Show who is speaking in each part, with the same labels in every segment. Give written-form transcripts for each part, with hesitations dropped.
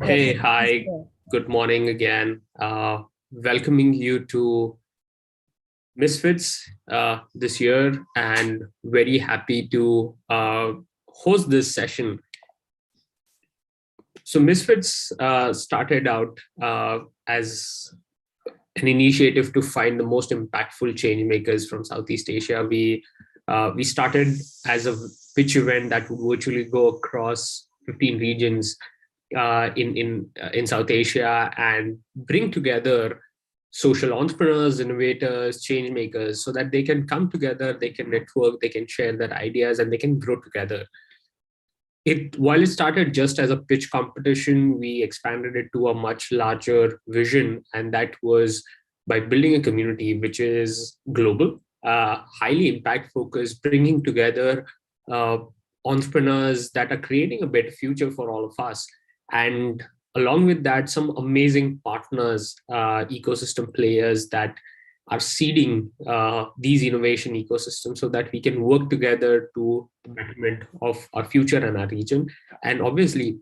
Speaker 1: Yes,
Speaker 2: Hey, hi,
Speaker 1: sir.
Speaker 2: good morning again. Welcoming you to Misfits this year, and very happy to host this session. So, Misfits started out as an initiative to find the most impactful change makers from Southeast Asia. We started as a pitch event that would virtually go across 15 regions in South Asia and bring together social entrepreneurs, innovators, change makers, so that they can come together, they can network, they can share their ideas, and they can grow together. It while it started just as a pitch competition, we expanded it to a much larger vision, and that was by building a community which is global, highly impact focused, bringing together uh, entrepreneurs that are creating a better future for all of us. And along with that, some amazing partners, ecosystem players that are seeding these innovation ecosystems so that we can work together to the betterment of our future and our region. And obviously,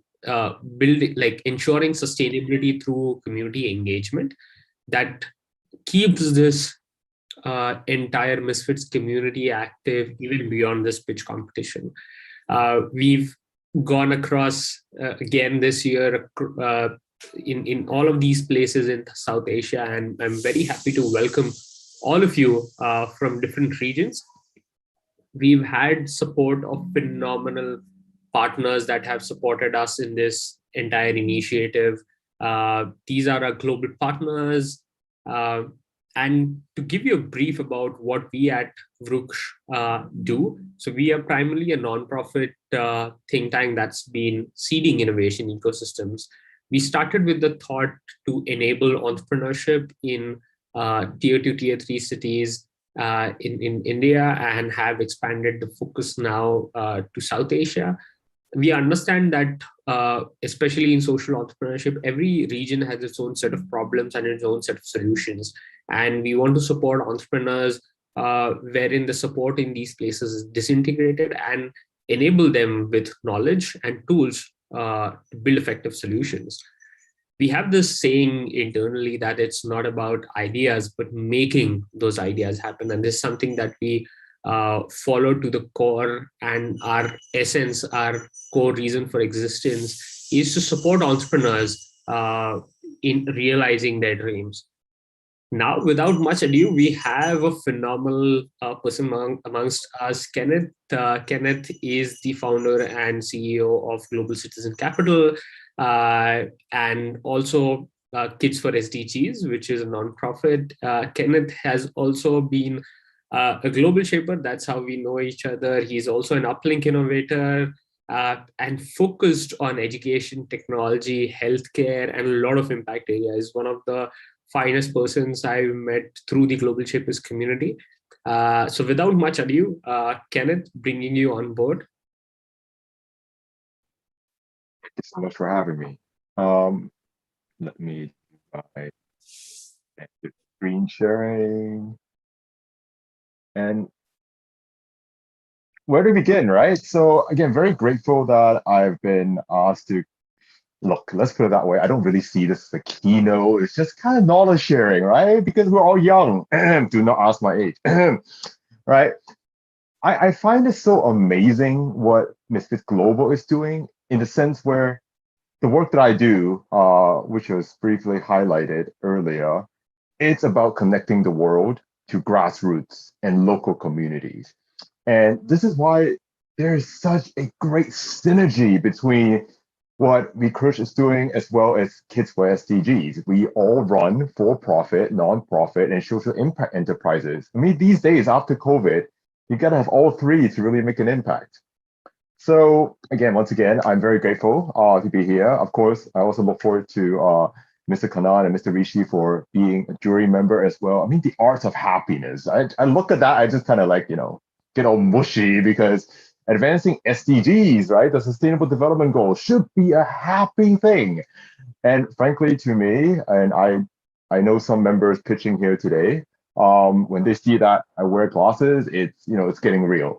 Speaker 2: building like ensuring sustainability through community engagement that keeps this entire Misfits community active even beyond this pitch competition. We've gone across again this year in all of these places in South Asia, and I'm very happy to welcome all of you from different regions. We've had support of phenomenal partners that have supported us in this entire initiative. These are our global partners. Uh, and to give you a brief about what we at Vruksh do, so we are primarily a nonprofit think tank that's been seeding innovation ecosystems. We started with the thought to enable entrepreneurship in tier two, tier three cities in India, and have expanded the focus now to South Asia. We understand that, especially in social entrepreneurship, every region has its own set of problems and its own set of solutions. And we want to support entrepreneurs wherein the support in these places is disintegrated and enable them with knowledge and tools to build effective solutions. We have this saying internally that it's not about ideas but making those ideas happen, and this is something that we follow to the core, and our essence, our core reason for existence is to support entrepreneurs in realizing their dreams. Now, without much ado, we have a phenomenal person amongst us. Kenneth is the founder and CEO of Global Citizen Capital, and also Kids for SDGs, which is a nonprofit. Kenneth has also been a global shaper. That's how we know each other. He's also an uplink innovator. And focused on education, technology, healthcare, and a lot of impact areas. One of the finest persons I've met through the Global Shapers community. So without much ado, Kenneth, bringing you on board.
Speaker 3: Thank you so much for having me. Let me do my screen sharing. And where to begin, right? So again, very grateful that I've been asked to look, let's put it that way. I don't really see this as a keynote. It's just kind of knowledge sharing, right? Because we're all young. Do not ask my age, right? I find it so amazing what Misfits Global is doing in the sense where the work that I do, which was briefly highlighted earlier, it's about connecting the world to grassroots and local communities. And this is why there is such a great synergy between what Vruksh is doing as well as Kids for SDGs. We all run for-profit, non-profit, and social impact enterprises. I mean, these days after COVID, you gotta have all three to really make an impact. So again, once again, I'm very grateful to be here. Of course, I also look forward to Mr. Kannan and Mr. Rishi for being a jury member as well. I mean, the art of happiness. I look at that, I just kind of like, get all mushy because advancing SDGs, right, the Sustainable Development Goals, should be a happy thing. And frankly, to me, and I know some members pitching here today, when they see that I wear glasses, it's getting real.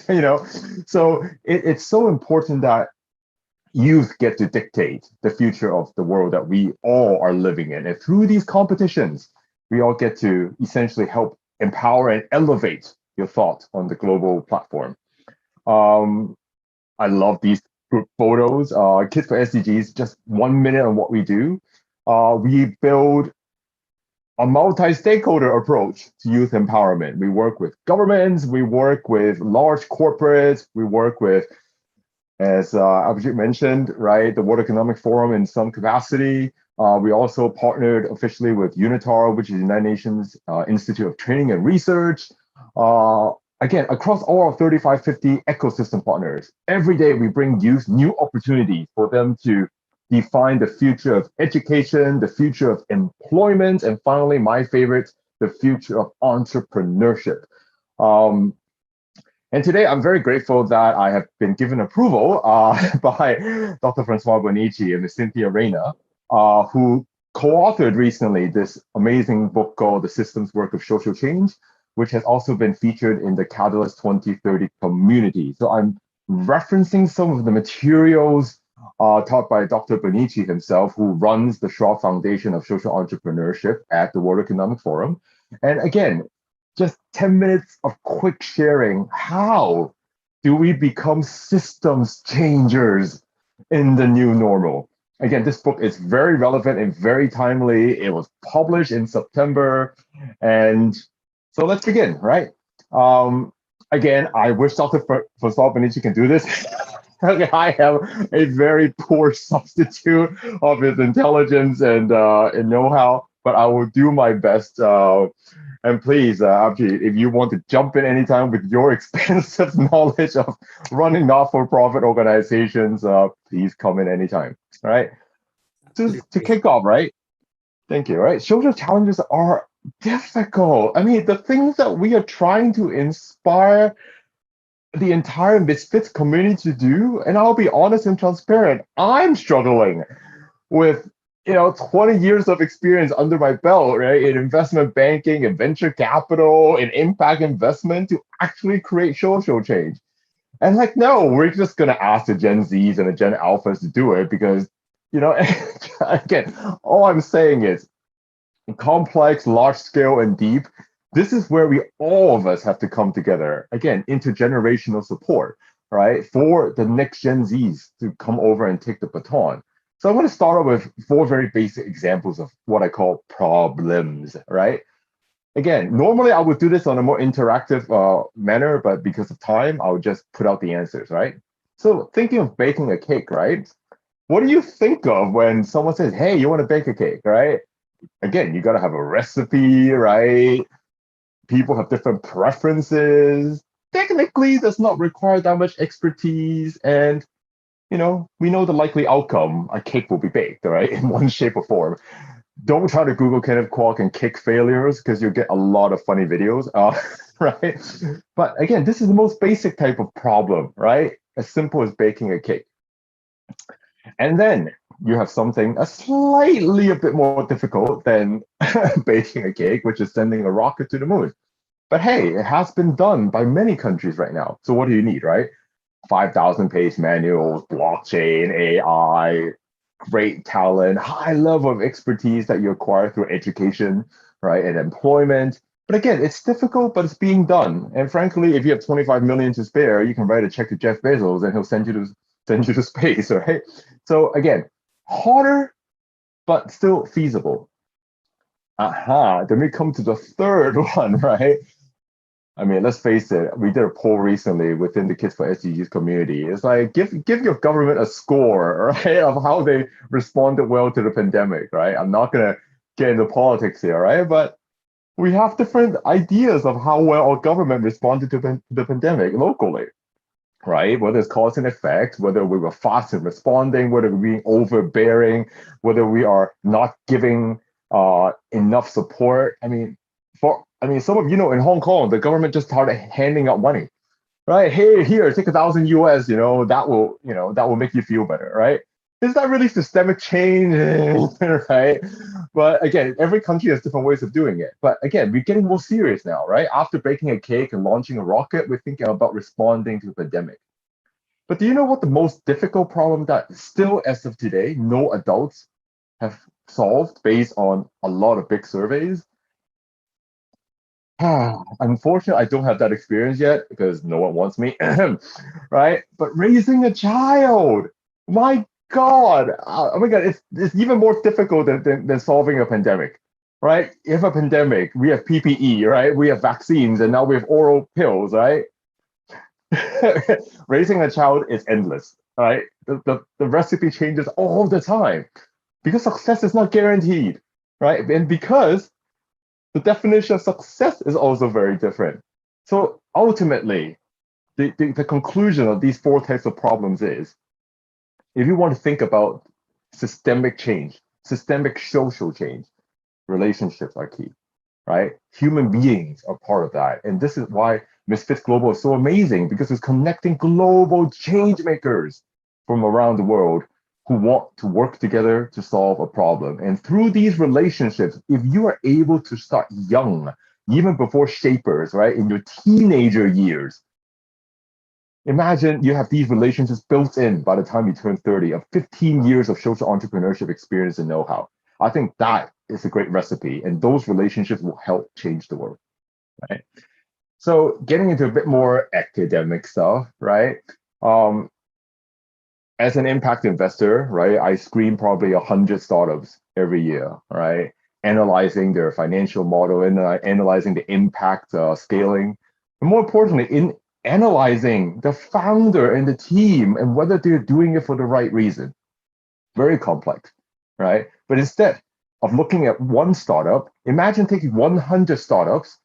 Speaker 3: you know, so it's so important that youth get to dictate the future of the world that we all are living in. And through these competitions, we all get to essentially help empower and elevate your thought on the global platform. I love these group photos. Kids for SDGs, just 1 minute on what we do. We build a multi-stakeholder approach to youth empowerment. We work with governments, we work with large corporates, we work with, as Abheejit mentioned, right, the World Economic Forum in some capacity. We also partnered officially with UNITAR, which is the United Nations Institute of Training and Research. Again, across all our 3550 ecosystem partners, every day we bring youth new opportunities for them to define the future of education, the future of employment, and finally, my favorite, the future of entrepreneurship. And today, I'm very grateful that I have been given approval by Dr. Francois Bonici and Ms. Cynthia Reyna, who co-authored recently this amazing book called The Systems Work of Social Change, which has also been featured in the Catalyst 2030 community. So I'm referencing some of the materials taught by Dr. Bonici himself, who runs the Schwab Foundation of Social Entrepreneurship at the World Economic Forum. And again, just 10 minutes of quick sharing. How do we become systems changers in the new normal? Again, this book is very relevant and very timely. It was published in September. And so let's begin, right? Again, I wish Dr. Francois Bonici can do this. I am a very poor substitute of his intelligence and know-how, but I will do my best. And please, Abheejit, if you want to jump in anytime with your extensive knowledge of running not-for-profit organizations, please come in anytime. All right. To kick off, right? Thank you. Right. Social challenges are difficult. I mean, the things that we are trying to inspire the entire Misfits community to do, and I'll be honest and transparent, I'm struggling with 20 years of experience under my belt, right, in investment banking and venture capital and impact investment to actually create social change. And like, no, we're just gonna ask the Gen Zs and the Gen Alphas to do it because, again, all I'm saying is complex, large scale, and deep. This is where all of us have to come together. Again, intergenerational support, right, for the next Gen Zs to come over and take the baton. So I'm going to start off with 4 very basic examples of what I call problems, right? Again, normally I would do this on a more interactive manner, but because of time, I'll just put out the answers, right? So thinking of baking a cake, right? What do you think of when someone says, hey, you want to bake a cake, right? Again, you got to have a recipe, right? People have different preferences. Technically, does not require that much expertise. And, we know the likely outcome. A cake will be baked, right? In one shape or form. Don't try to Google Kenneth Kwok and cake failures because you'll get a lot of funny videos, right? But again, this is the most basic type of problem, right? As simple as baking a cake. And then you have something a bit more difficult than baking a cake, which is sending a rocket to the moon. But hey, it has been done by many countries right now. So what do you need, right? 5,000-page manuals, blockchain, AI, great talent, high level of expertise that you acquire through education, right, and employment. But again, it's difficult, but it's being done. And frankly, if you have 25 million to spare, you can write a check to Jeff Bezos and he'll send you to space, right? So again, harder, but still feasible. Then we come to the third one, right? I mean, let's face it, we did a poll recently within the Kids for SDGs community. It's like, give your government a score, right, of how they responded well to the pandemic, right? I'm not going to get into politics here, right? But we have different ideas of how well our government responded to the pandemic locally, right? Whether it's cause and effect, whether we were fast in responding, whether we're being overbearing, whether we are not giving enough support. I mean, some of in Hong Kong, the government just started handing out money, right? Hey, here, take 1,000 US. That will make you feel better, right? Is that really systemic change, right? But again, every country has different ways of doing it. But again, we're getting more serious now, right? After baking a cake and launching a rocket, we're thinking about responding to the pandemic. But do you know what the most difficult problem that still, as of today, no adults have solved based on a lot of big surveys? Unfortunately, I don't have that experience yet because no one wants me, right? But raising a child, my God, oh my God, it's even more difficult than solving a pandemic, right? If a pandemic, we have PPE, right? We have vaccines, and now we have oral pills, right? Raising a child is endless, right? The recipe changes all the time because success is not guaranteed, right? And because the definition of success is also very different. So ultimately, the conclusion of these four types of problems is if you want to think about systemic change, systemic social change, relationships are key, right? Human beings are part of that. And this is why Misfits Global is so amazing because it's connecting global change makers from around the world who want to work together to solve a problem. And through these relationships, if you are able to start young, even before shapers, right, in your teenager years, imagine you have these relationships built in by the time you turn 30 of 15 years of social entrepreneurship experience and know-how. I think that is a great recipe, and those relationships will help change the world, right? So getting into a bit more academic stuff, right? Um, as an impact investor, right, I screen probably 100 startups every year, right? Analyzing their financial model and analyzing the impact scaling. And more importantly, in analyzing the founder and the team and whether they're doing it for the right reason. Very complex, right? But instead of looking at one startup, imagine taking 100 startups,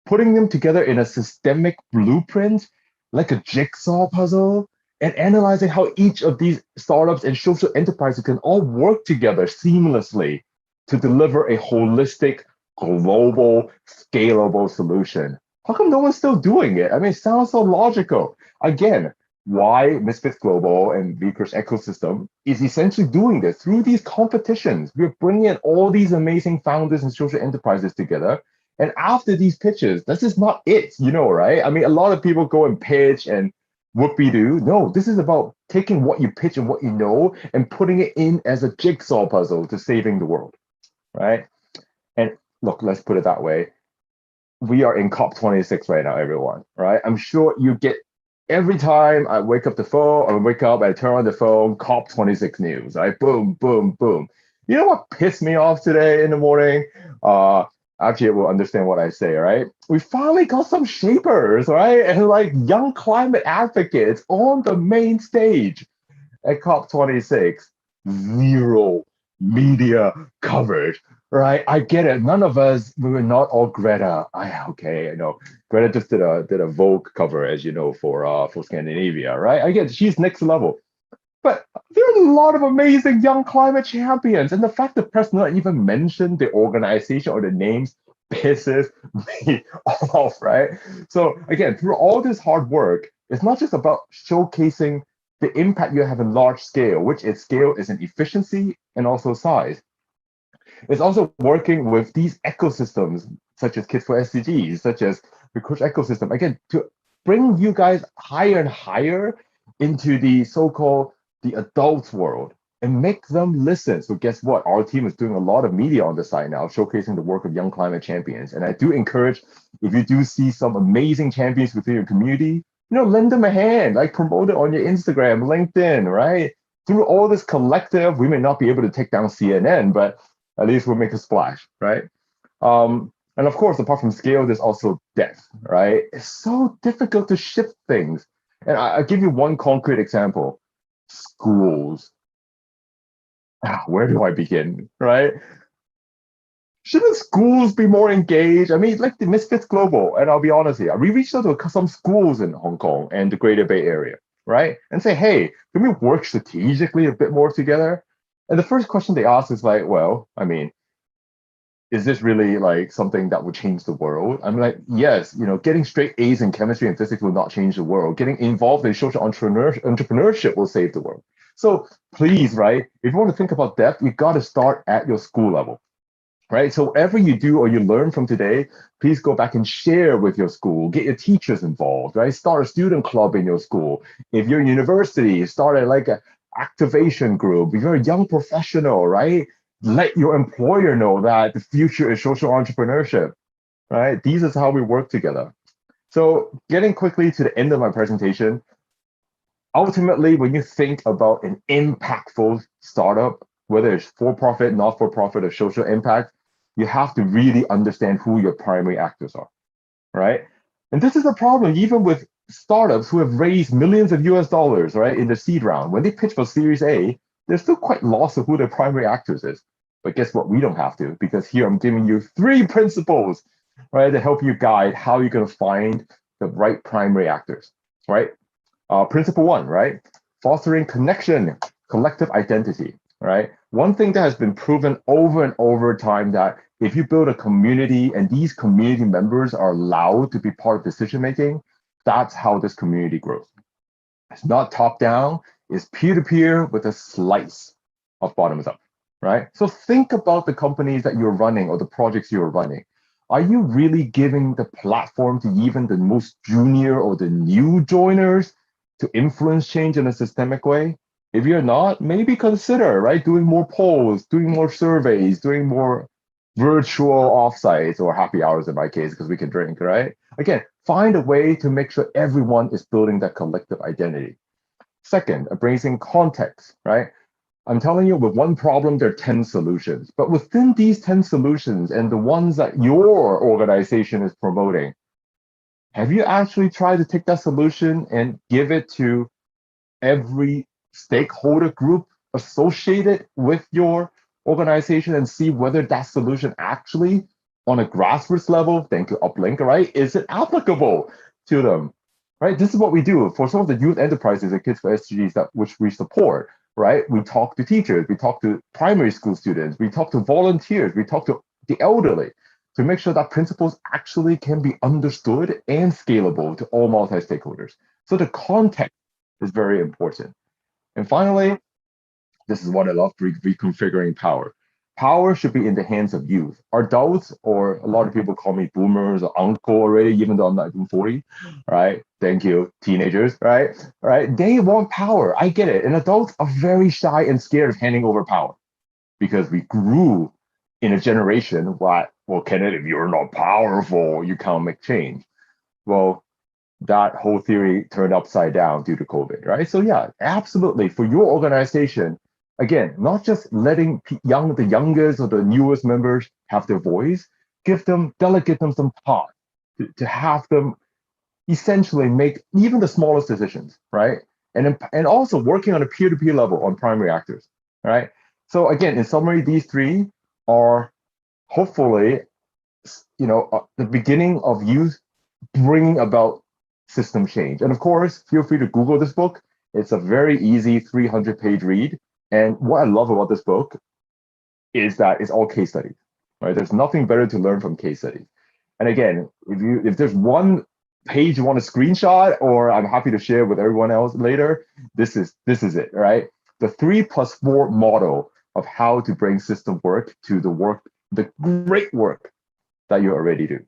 Speaker 3: putting them together in a systemic blueprint, like a jigsaw puzzle, and analyzing how each of these startups and social enterprises can all work together seamlessly to deliver a holistic, global, scalable solution. How come no one's still doing it? I mean, it sounds so logical. Again, why Misfits Global and Vruksh ecosystem is essentially doing this through these competitions. We're bringing in all these amazing founders and social enterprises together. And after these pitches, this is not it, right? I mean, a lot of people go and pitch and whoopee-doo. No, this is about taking what you pitch and what you know and putting it in as a jigsaw puzzle to saving the world, right? And look, let's put it that way. We are in COP26 right now, everyone, right? I'm sure you get every time I wake up, I turn on the phone, COP26 news, right? Boom, boom, boom. You know what pissed me off today in the morning? Actually, it will understand what I say, right? We finally got some shapers, right? And like young climate advocates on the main stage at COP26. Zero media coverage, right? I get it. None of us, we were not all Greta. Okay, I know. Greta just did a Vogue cover, as you know, for Scandinavia, right? I get it. She's next level. But there are a lot of amazing young climate champions. And the fact that press not even mention the organization or the names pisses me off, right? So again, through all this hard work, it's not just about showcasing the impact you have in large scale, which its scale is in efficiency and also size. It's also working with these ecosystems, such as KIDsforSDGs, such as the Vruksh ecosystem, again, to bring you guys higher and higher into the so-called the adult world and make them listen. So guess what? Our team is doing a lot of media on the site now, showcasing the work of young climate champions. And I do encourage, if you do see some amazing champions within your community, lend them a hand, like promote it on your Instagram, LinkedIn, right? Through all this collective, we may not be able to take down CNN, but at least we'll make a splash, right? And of course, apart from scale, there's also depth, right? It's so difficult to shift things. And I'll give you one concrete example. Schools. Where do I begin, right? Shouldn't schools be more engaged? I mean, like the Misfits Global, and I'll be honest here, we reached out to some schools in Hong Kong and the Greater Bay Area, right? And say, hey, can we work strategically a bit more together? And the first question they ask is like, well, I mean, is this really like something that would change the world? I'm like, yes, getting straight A's in chemistry and physics will not change the world. Getting involved in social entrepreneurship will save the world. So please, right, if you want to think about depth, you got to start at your school level. right? So whatever you do or you learn from today, please go back and share with your school, get your teachers involved, right? Start a student club in your school. If you're in university, start like a activation group. If you're a young professional, right? Let your employer know that the future is social entrepreneurship, right? These is how we work together. So getting quickly to the end of my presentation, ultimately, when you think about an impactful startup, whether it's for profit, not for profit, or social impact, you have to really understand who your primary actors are, right? And this is a problem even with startups who have raised millions of US dollars, right, in the seed round. When they pitch for Series A, they're still quite lost of who their primary actors is. But guess what? We don't have to, because here I'm giving you 3 principles, right, to help you guide how you're going to find the right primary actors, right? Principle one, right? Fostering connection, collective identity, right? One thing that has been proven over and over time that if you build a community and these community members are allowed to be part of decision making, that's how this community grows. It's not top down, it's peer to peer with a slice of bottoms up, right? So think about the companies that you're running or the projects you're running. Are you really giving the platform to even the most junior or the new joiners to influence change in a systemic way? If you're not, maybe consider, right, doing more polls, doing more surveys, doing more virtual offsites or happy hours in my case, because we can drink, right? Again, find a way to make sure everyone is building that collective identity. Second, embracing context, right? I'm telling you, with one problem, there are 10 solutions. But within these 10 solutions and the ones that your organization is promoting, have you actually tried to take that solution and give it to every stakeholder group associated with your organization and see whether that solution actually on a grassroots level, thank you, Uplink, right? Is it applicable to them? Right? This is what we do for some of the youth enterprises at KIDsforSDGs that which we support, right? We talk to teachers, we talk to primary school students, we talk to volunteers, we talk to the elderly to make sure that principles actually can be understood and scalable to all multi-stakeholders. So the context is very important. And finally, this is what I love, reconfiguring power. Power should be in the hands of youth. Adults, or a lot of people call me boomers or uncle already, even though I'm not even 40, right? Thank you, teenagers, right? Right? They want power. I get it. And adults are very shy and scared of handing over power because we grew in a generation where, well, Kenneth, if you're not powerful, you can't make change. Well, that whole theory turned upside down due to COVID, right? So yeah, absolutely. For your organization, again, not just letting the youngest or the newest members have their voice, delegate them some power to have them essentially make even the smallest decisions, right? And also working on a peer-to-peer level on primary actors, right? So again, in summary, these three are hopefully, the beginning of you bringing about system change. And of course, feel free to Google this book. It's a very easy 300-page read. And what I love about this book is that it's all case studies, right? There's nothing better to learn from case studies. And again, if there's one page you want to screenshot, or I'm happy to share with everyone else later, this is it, right? The 3+4 model of how to bring system work to the great work that you already do.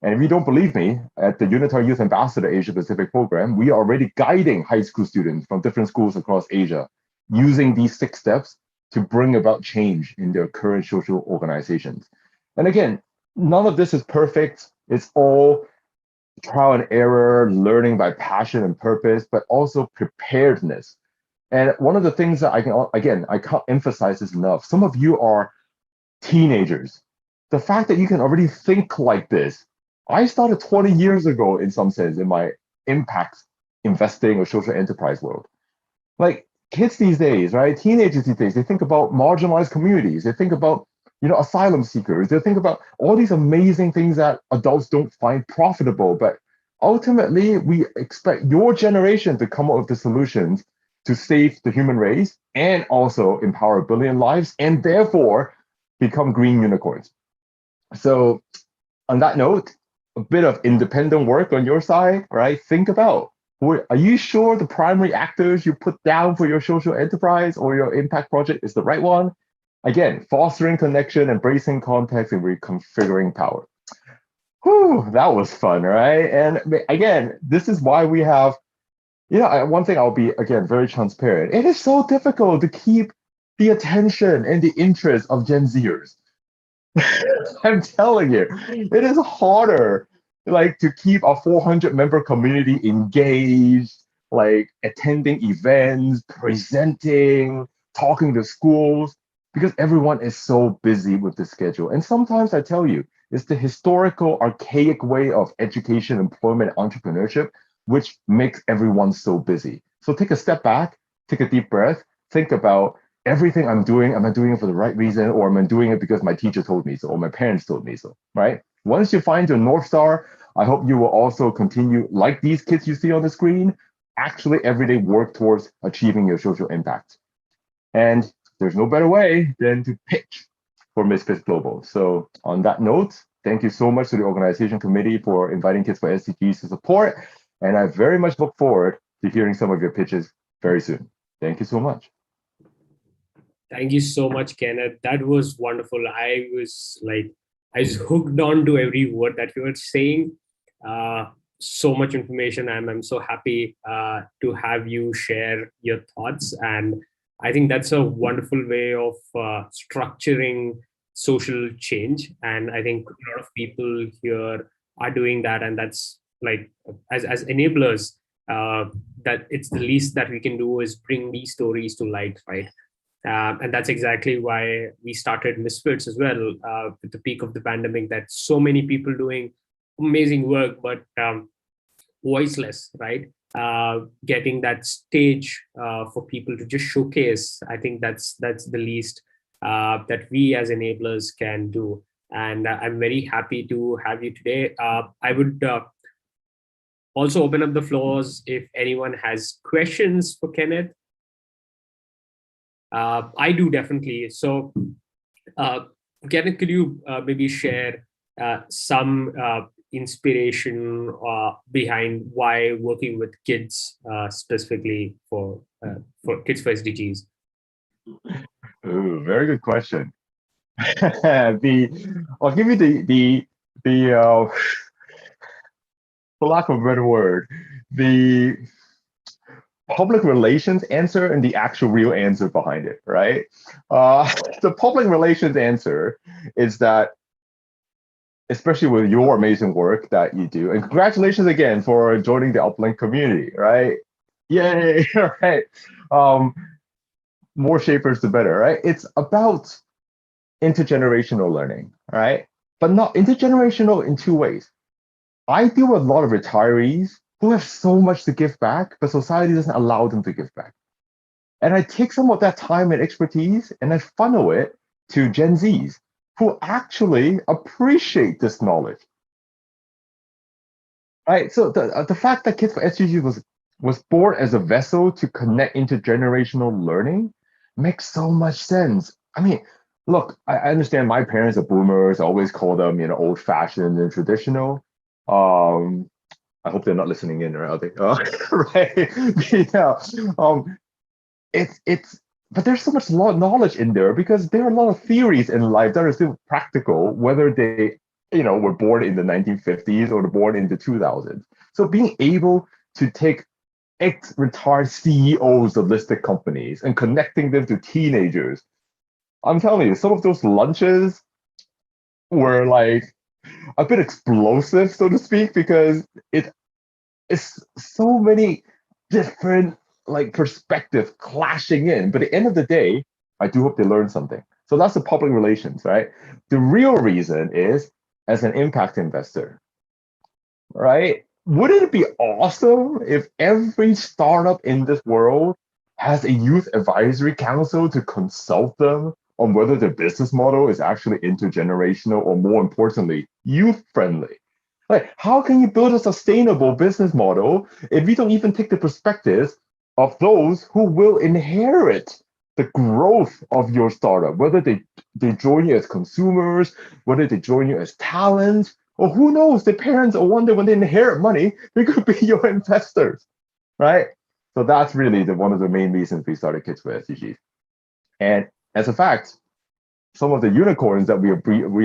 Speaker 3: And if you don't believe me, at the Unitary Youth Ambassador Asia Pacific program, we are already guiding high school students from different schools across Asia using these 6 steps to bring about change in their current social organizations. And again, none of this is perfect. It's all trial and error, learning by passion and purpose, but also preparedness. And one of the things that I can't emphasize this enough. Some of you are teenagers. The fact that you can already think like this. I started 20 years ago, in some sense, in my impact investing or social enterprise world. Like kids these days, right? Teenagers these days, they think about marginalized communities. They think about, asylum seekers. They think about all these amazing things that adults don't find profitable. But ultimately, we expect your generation to come up with the solutions to save the human race and also empower 1 billion lives and therefore become green unicorns. So on that note, a bit of independent work on your side, right? Think about, are you sure the primary actors you put down for your social enterprise or your impact project is the right one? Again, fostering connection, embracing context, and reconfiguring power. Whew, that was fun, right? And again, this is why we have, one thing I'll be, again, very transparent. It is so difficult to keep the attention and the interest of Gen Zers. I'm telling you, it is harder, like, to keep a 400 member community engaged, like attending events, presenting, talking to schools, because everyone is so busy with the schedule. And sometimes I tell you, it's the historical, archaic way of education, employment, entrepreneurship, which makes everyone so busy. So take a step back, take a deep breath, think about everything I'm doing, am I doing it for the right reason, or am I doing it because my teacher told me so, or my parents told me so, right? Once you find your North Star, I hope you will also continue, like these kids you see on the screen, actually every day work towards achieving your social impact. And there's no better way than to pitch for Misfits Global. So on that note, thank you so much to the organization committee for inviting Kids for SDGs to support. And I very much look forward to hearing some of your pitches very soon. Thank you so much.
Speaker 2: Thank you so much, Kenneth. That was wonderful. I was hooked on to every word that you were saying. So much information, and I'm so happy to have you share your thoughts. And I think that's a wonderful way of structuring social change. And I think a lot of people here are doing that, and that's like as enablers. That it's the least that we can do is bring these stories to light, right? And that's exactly why we started Misfits as well, with the peak of the pandemic, that so many people doing amazing work, but voiceless, right? Getting that stage for people to just showcase. I think that's the least that we as enablers can do. And I'm very happy to have you today. I would also open up the floors if anyone has questions for Kenneth. I do, definitely. So, Kenneth, could you maybe share some inspiration behind why working with kids, specifically for Kids for SDGs?
Speaker 3: Ooh, very good question. I'll give you the for lack of a better word, the public relations answer and the actual real answer behind it, right? The public relations answer is that, especially with your amazing work that you do, and congratulations again for joining the Uplink community, right? Yay, right. Um, more shapers, the better, right? It's about intergenerational learning, right? But not intergenerational in two ways. I deal with a lot of retirees who have so much to give back, but society doesn't allow them to give back. And I take some of that time and expertise and I funnel it to Gen Zs who actually appreciate this knowledge. Right? So the fact that Kids for SDGs was born as a vessel to connect intergenerational learning makes so much sense. I mean, look, I understand my parents are boomers. I always call them, old fashioned and traditional. Um, I hope they're not listening in, right? Are they? Right? Yeah. It's but there's so much knowledge in there because there are a lot of theories in life that are still practical, whether they, were born in the 1950s or born in the 2000s. So being able to take ex-retired CEOs of listed companies and connecting them to teenagers, I'm telling you, some of those lunches were like a bit explosive, so to speak, because it's so many different like perspective clashing in. But at the end of the day, I do hope they learn something. So that's the public relations, right? The real reason is as an impact investor, right? Wouldn't it be awesome if every startup in this world has a youth advisory council to consult them on whether their business model is actually intergenerational or, more importantly, youth friendly? Like, how can you build a sustainable business model if you don't even take the perspectives of those who will inherit the growth of your startup, whether they join you as consumers, whether they join you as talent, or who knows, their parents, or one day when they inherit money, they could be your investors, right? So that's really one of the main reasons we started Kids for SDGs. And as a fact, some of the unicorns that we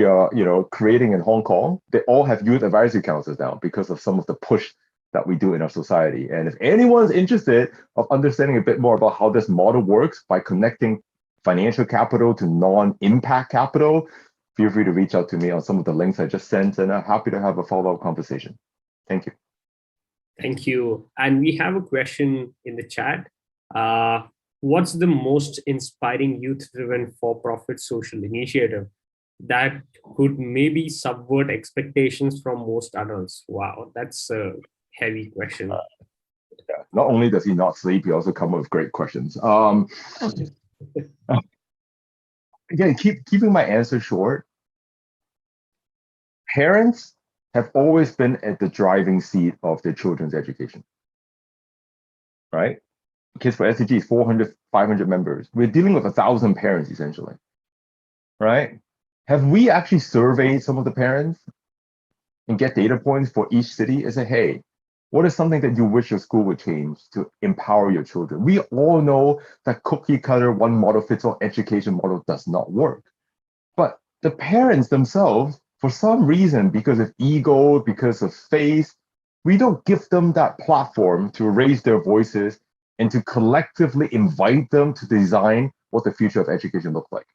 Speaker 3: are creating in Hong Kong, they all have youth advisory councils now because of some of the push that we do in our society. And if anyone's interested of understanding a bit more about how this model works by connecting financial capital to non-impact capital, feel free to reach out to me on some of the links I just sent, and I'm happy to have a follow-up conversation. Thank you.
Speaker 2: Thank you. And we have a question in the chat. What's the most inspiring youth-driven for-profit social initiative that could maybe subvert expectations from most adults? Wow, that's a heavy question.
Speaker 3: Yeah. Not only does he not sleep, he also comes up with great questions. Again, keeping my answer short, parents have always been at the driving seat of their children's education, right? Kids for SDGs, 400, 500 members. We're dealing with 1,000 parents, essentially, right? Have we actually surveyed some of the parents and get data points for each city and say, hey, what is something that you wish your school would change to empower your children? We all know that cookie cutter, one model fits all education model does not work. But the parents themselves, for some reason, because of ego, because of faith, we don't give them that platform to raise their voices and to collectively invite them to design what the future of education looks like.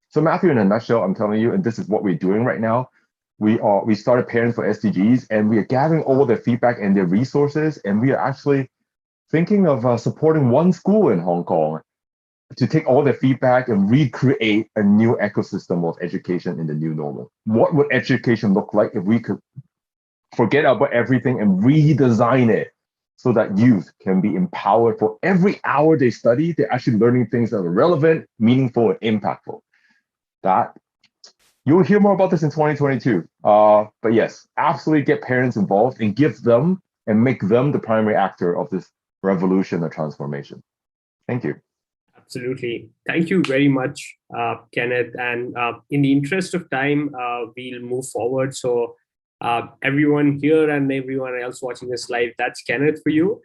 Speaker 3: So Matthew, in a nutshell, I'm telling you, and this is what we're doing right now, we started Parents for SDGs, and we are gathering all their feedback and their resources, and we are actually thinking of supporting one school in Hong Kong to take all their feedback and recreate a new ecosystem of education in the new normal. What would education look like if we could forget about everything and redesign it so that youth can be empowered for every hour they study, they're actually learning things that are relevant, meaningful, and impactful. That you'll hear more about this in 2022. But yes, absolutely get parents involved and give them and make them the primary actor of this revolution or transformation. Thank you.
Speaker 2: Absolutely. Thank you very much, Kenneth. And in the interest of time, we'll move forward. So everyone here and everyone else watching this live, that's Kenneth for you.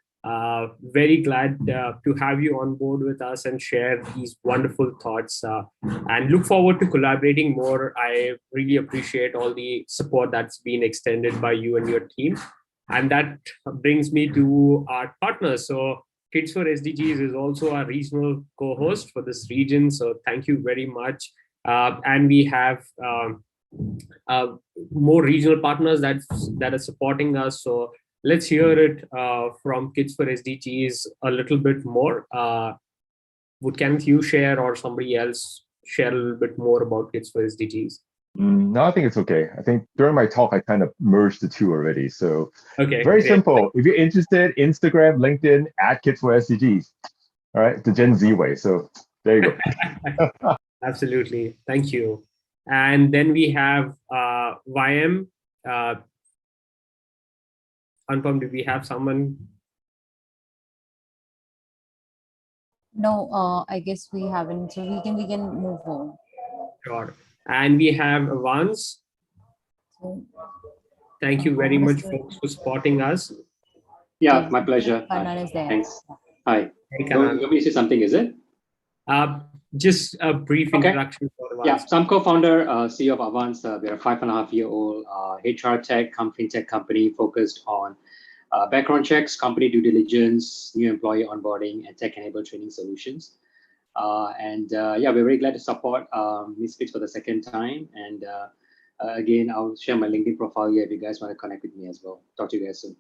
Speaker 2: Very glad to have you on board with us and share these wonderful thoughts and look forward to collaborating more. I really appreciate all the support that's been extended by you and your team. And that brings me to our partners. So Kids for SDGs is also our regional co-host for this region. So thank you very much. And we have more regional partners that are supporting us. So let's hear it from Kids for SDGs a little bit more. Would Kenneth, you share or somebody else share a little bit more about Kids for SDGs?
Speaker 3: No, I think it's okay. I think during my talk, I kind of merged the two already. So
Speaker 2: okay,
Speaker 3: very simple. If you're interested, Instagram, LinkedIn, @Kids for SDGs. All right, the Gen Z way. So there you go.
Speaker 2: Absolutely. Thank you. And then we have YM. Anupam, do we have someone?
Speaker 1: No, I guess we haven't. So we can move on.
Speaker 2: Sure. And we have Avance. Thank you very much, folks, for supporting us.
Speaker 4: Yeah, my pleasure.
Speaker 1: Is there.
Speaker 4: Thanks. Hi.
Speaker 2: Hey,
Speaker 4: you want me to say something, is it?
Speaker 2: Just a brief introduction for Avance.
Speaker 4: Yeah, so I'm co-founder, CEO of Avance. We're a 5.5-year-old HR tech, fintech company focused on background checks, company due diligence, new employee onboarding, and tech-enabled training solutions. Yeah, we're very glad to support Misfits for the second time. And again, I'll share my LinkedIn profile here if you guys want to connect with me as well. Talk to you guys soon.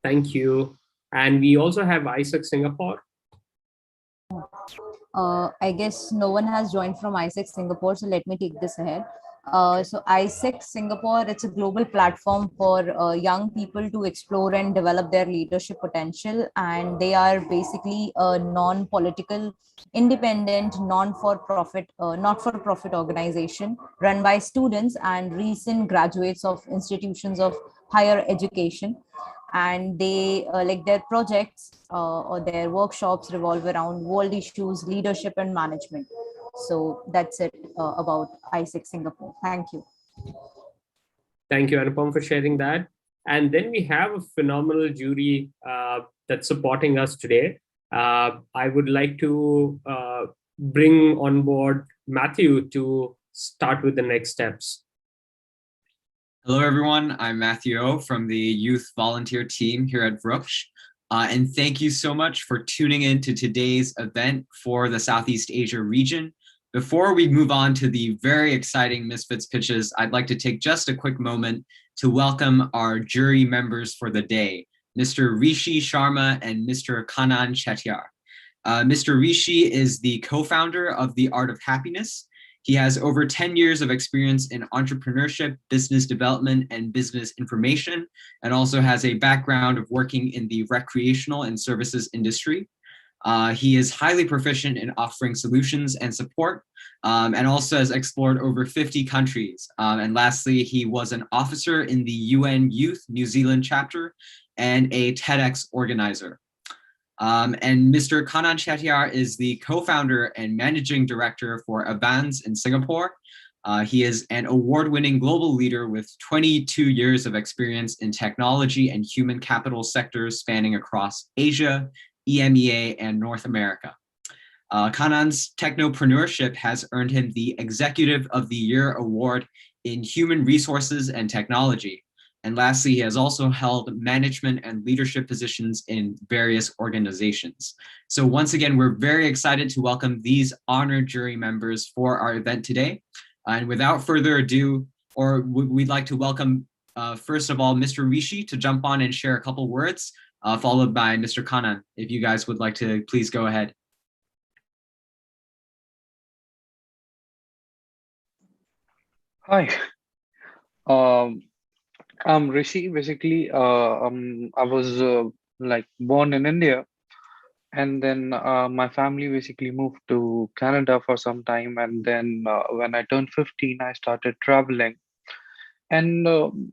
Speaker 2: Thank you. And we also have ISEC Singapore.
Speaker 1: I guess no one has joined from ISEC Singapore, so let me take this ahead. So ISEC Singapore, it's a global platform for young people to explore and develop their leadership potential. And they are basically a non-political, independent, not-for-profit organization run by students and recent graduates of institutions of higher education. And they like their projects or their workshops revolve around world issues, leadership, and management. So that's it about ISEC Singapore. Thank you.
Speaker 2: Thank you, Anupam, for sharing that. And then we have a phenomenal jury that's supporting us today. I would like to bring on board Matthew to start with the next steps.
Speaker 5: Hello, everyone. I'm Matthew O from the Youth Volunteer Team here at Vruksh. And thank you so much for tuning in to today's event for the Southeast Asia region. Before we move on to the very exciting Misfits pitches, I'd like to take just a quick moment to welcome our jury members for the day, Mr. Rishi Sharma and Mr. Kanan Chettiar. Mr. Rishi is the co-founder of The Art of Happiness. He has over 10 years of experience in entrepreneurship, business development, and business information, and also has a background of working in the recreational and services industry. He is highly proficient in offering solutions and support, and also has explored over 50 countries. And lastly, he was an officer in the UN Youth New Zealand chapter and a TEDx organizer. And Mr. Kanan Chettiar is the co-founder and managing director for Avans in Singapore. He is an award-winning global leader with 22 years of experience in technology and human capital sectors spanning across Asia, EMEA, and North America. Kanan's technopreneurship has earned him the Executive of the Year award in Human Resources and Technology. And lastly, he has also held management and leadership positions in various organizations. So once again, we're very excited to welcome these honored jury members for our event today. And without further ado, we'd like to welcome, first of all, Mr. Rishi to jump on and share a couple words, followed by Mr. Kanan. If you guys would like to please go ahead.
Speaker 6: Hi. I'm Rishi. Basically, I was like born in India, and then my family basically moved to Canada for some time. And then when I turned 15, I started traveling, and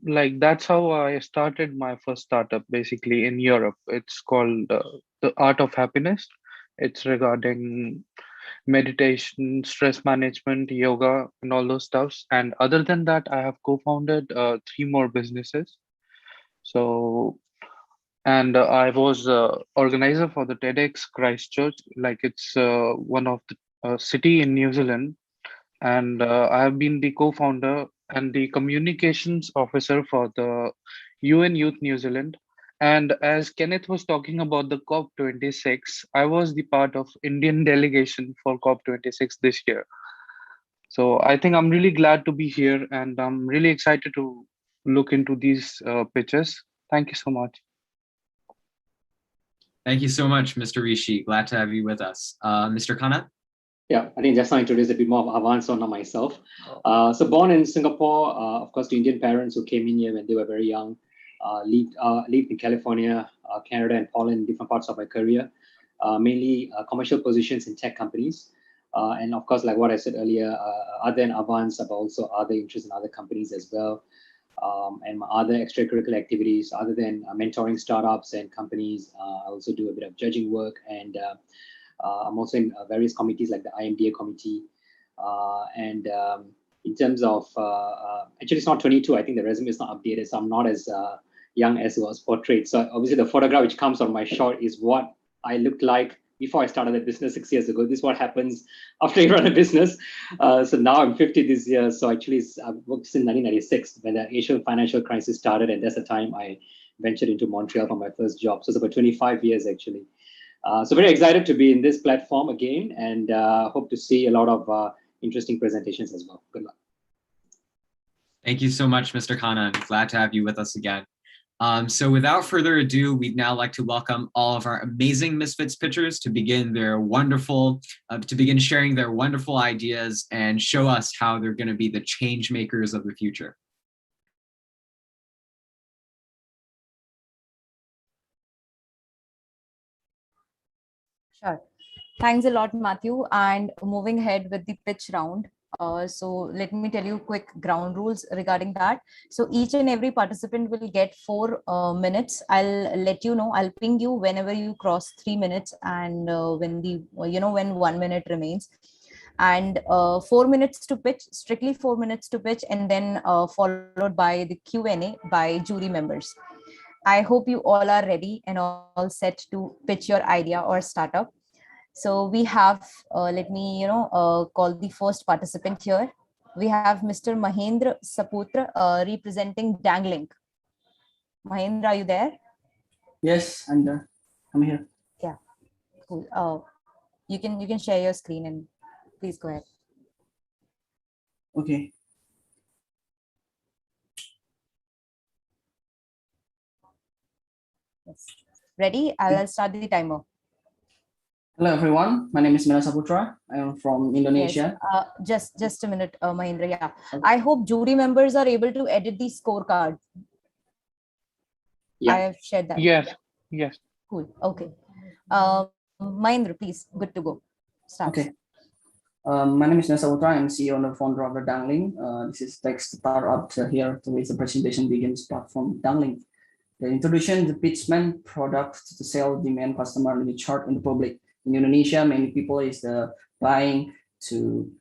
Speaker 6: like that's how I started my first startup, basically in Europe. It's called The Art of Happiness. It's regarding meditation, stress management, yoga, and all those stuffs. And other than that, I have co-founded 3 more businesses. So, and I was organizer for the TEDx Christchurch. Like it's one of the city in New Zealand, and I have been the co-founder and the communications officer for the UN Youth New Zealand. And as Kenneth was talking about the COP26, I was the part of Indian delegation for COP26 this year. So I think I'm really glad to be here, and I'm really excited to look into these pitches. Thank you so much.
Speaker 5: Thank you so much, Mr. Rishi. Glad to have you with us. Mr. Kanan?
Speaker 4: Yeah, I think just now introduce a bit more of Avans on myself. So born in Singapore, of course, to Indian parents who came in here when they were very young, lived in California, Canada, and Poland in different parts of my career, mainly commercial positions in tech companies. And of course, like what I said earlier, other than Avans, I've also other interests in other companies as well. And my other extracurricular activities, other than mentoring startups and companies, I also do a bit of judging work, and I'm also in various committees like the IMDA committee. And in terms of, actually it's not 22, I think the resume is not updated, so I'm not as young as it was portrayed. So obviously the photograph which comes on my shot is what I looked like before I started the business 6 years ago. This is what happens after you run a business. So now I'm 50 this year. So actually I've worked since 1996 when the Asian financial crisis started, and that's the time I ventured into Montreal for my first job. So it's about 25 years actually. So very excited to be in this platform again, and hope to see a lot of interesting presentations as well. Good luck.
Speaker 5: Thank you so much, Mr. Kanan. Glad to have you with us again. So without further ado, we'd now like to welcome all of our amazing Misfits pitchers to begin sharing their wonderful ideas and show us how they're going to be the change makers of the future.
Speaker 1: Sure. Thanks a lot, Matthew. And moving ahead with the pitch round. So let me tell you quick ground rules regarding that. So each and every participant will get 4 minutes. I'll let you know, I'll ping you whenever you cross 3 minutes, and when 1 minute remains. And 4 minutes to pitch, strictly 4 minutes to pitch, and then followed by the Q&A by jury members. I hope you all are ready and all set to pitch your idea or startup. So we have, let me, call the first participant here. We have Mr. Mahendra Saputra representing Dangling. Mahendra, are you there?
Speaker 7: Yes, I'm here.
Speaker 1: Yeah, cool. You can share your screen and please go ahead.
Speaker 7: Okay.
Speaker 1: Yes. Ready? I'll start the timer.
Speaker 7: Hello, everyone. My name is Mira Saputra. I am from Indonesia.
Speaker 1: Yes. Just a minute, Mahendra. Yeah. Okay. I hope jury members are able to edit the scorecard.
Speaker 4: Yeah.
Speaker 1: I have shared that.
Speaker 6: Yes. Yes.
Speaker 1: Cool. Okay. Mahendra, please. Good to go. Start.
Speaker 7: Okay. My name is Mira Saputra. I'm CEO and founder of the Dangling. This is tech startup here to which the presentation begins platform Dangling. The introduction, the pitchman product to sell demand customer in the chart in the public. In Indonesia, many people is buying to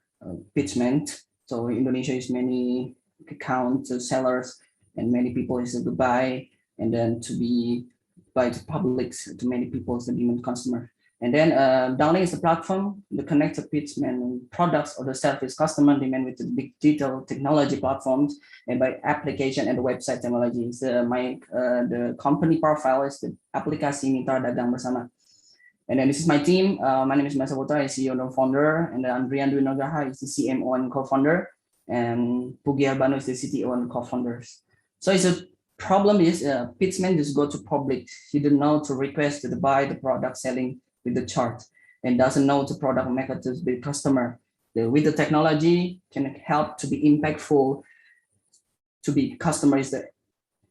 Speaker 7: pitchman. So Indonesia is many account sellers and many people is to buy and then to be by the public to many people is the demand customer. And then Dangling is the platform that connects the pitchman products or the service customer demand with the big digital technology platforms and by application and the website technology. So the company profile is the aplikasi Mitra Dagang Bersama. And then this is my team. My name is Masa Putra, I'm CEO and founder, and then Andrian Dwi Nugraha is the CMO and co-founder, and Pugi Albano is the CTO and co-founders. So it's a problem is pitchman just go to public. He don't know to request to buy the product selling with the chart and doesn't know the product market to the customer. With the technology can help to be impactful to be customers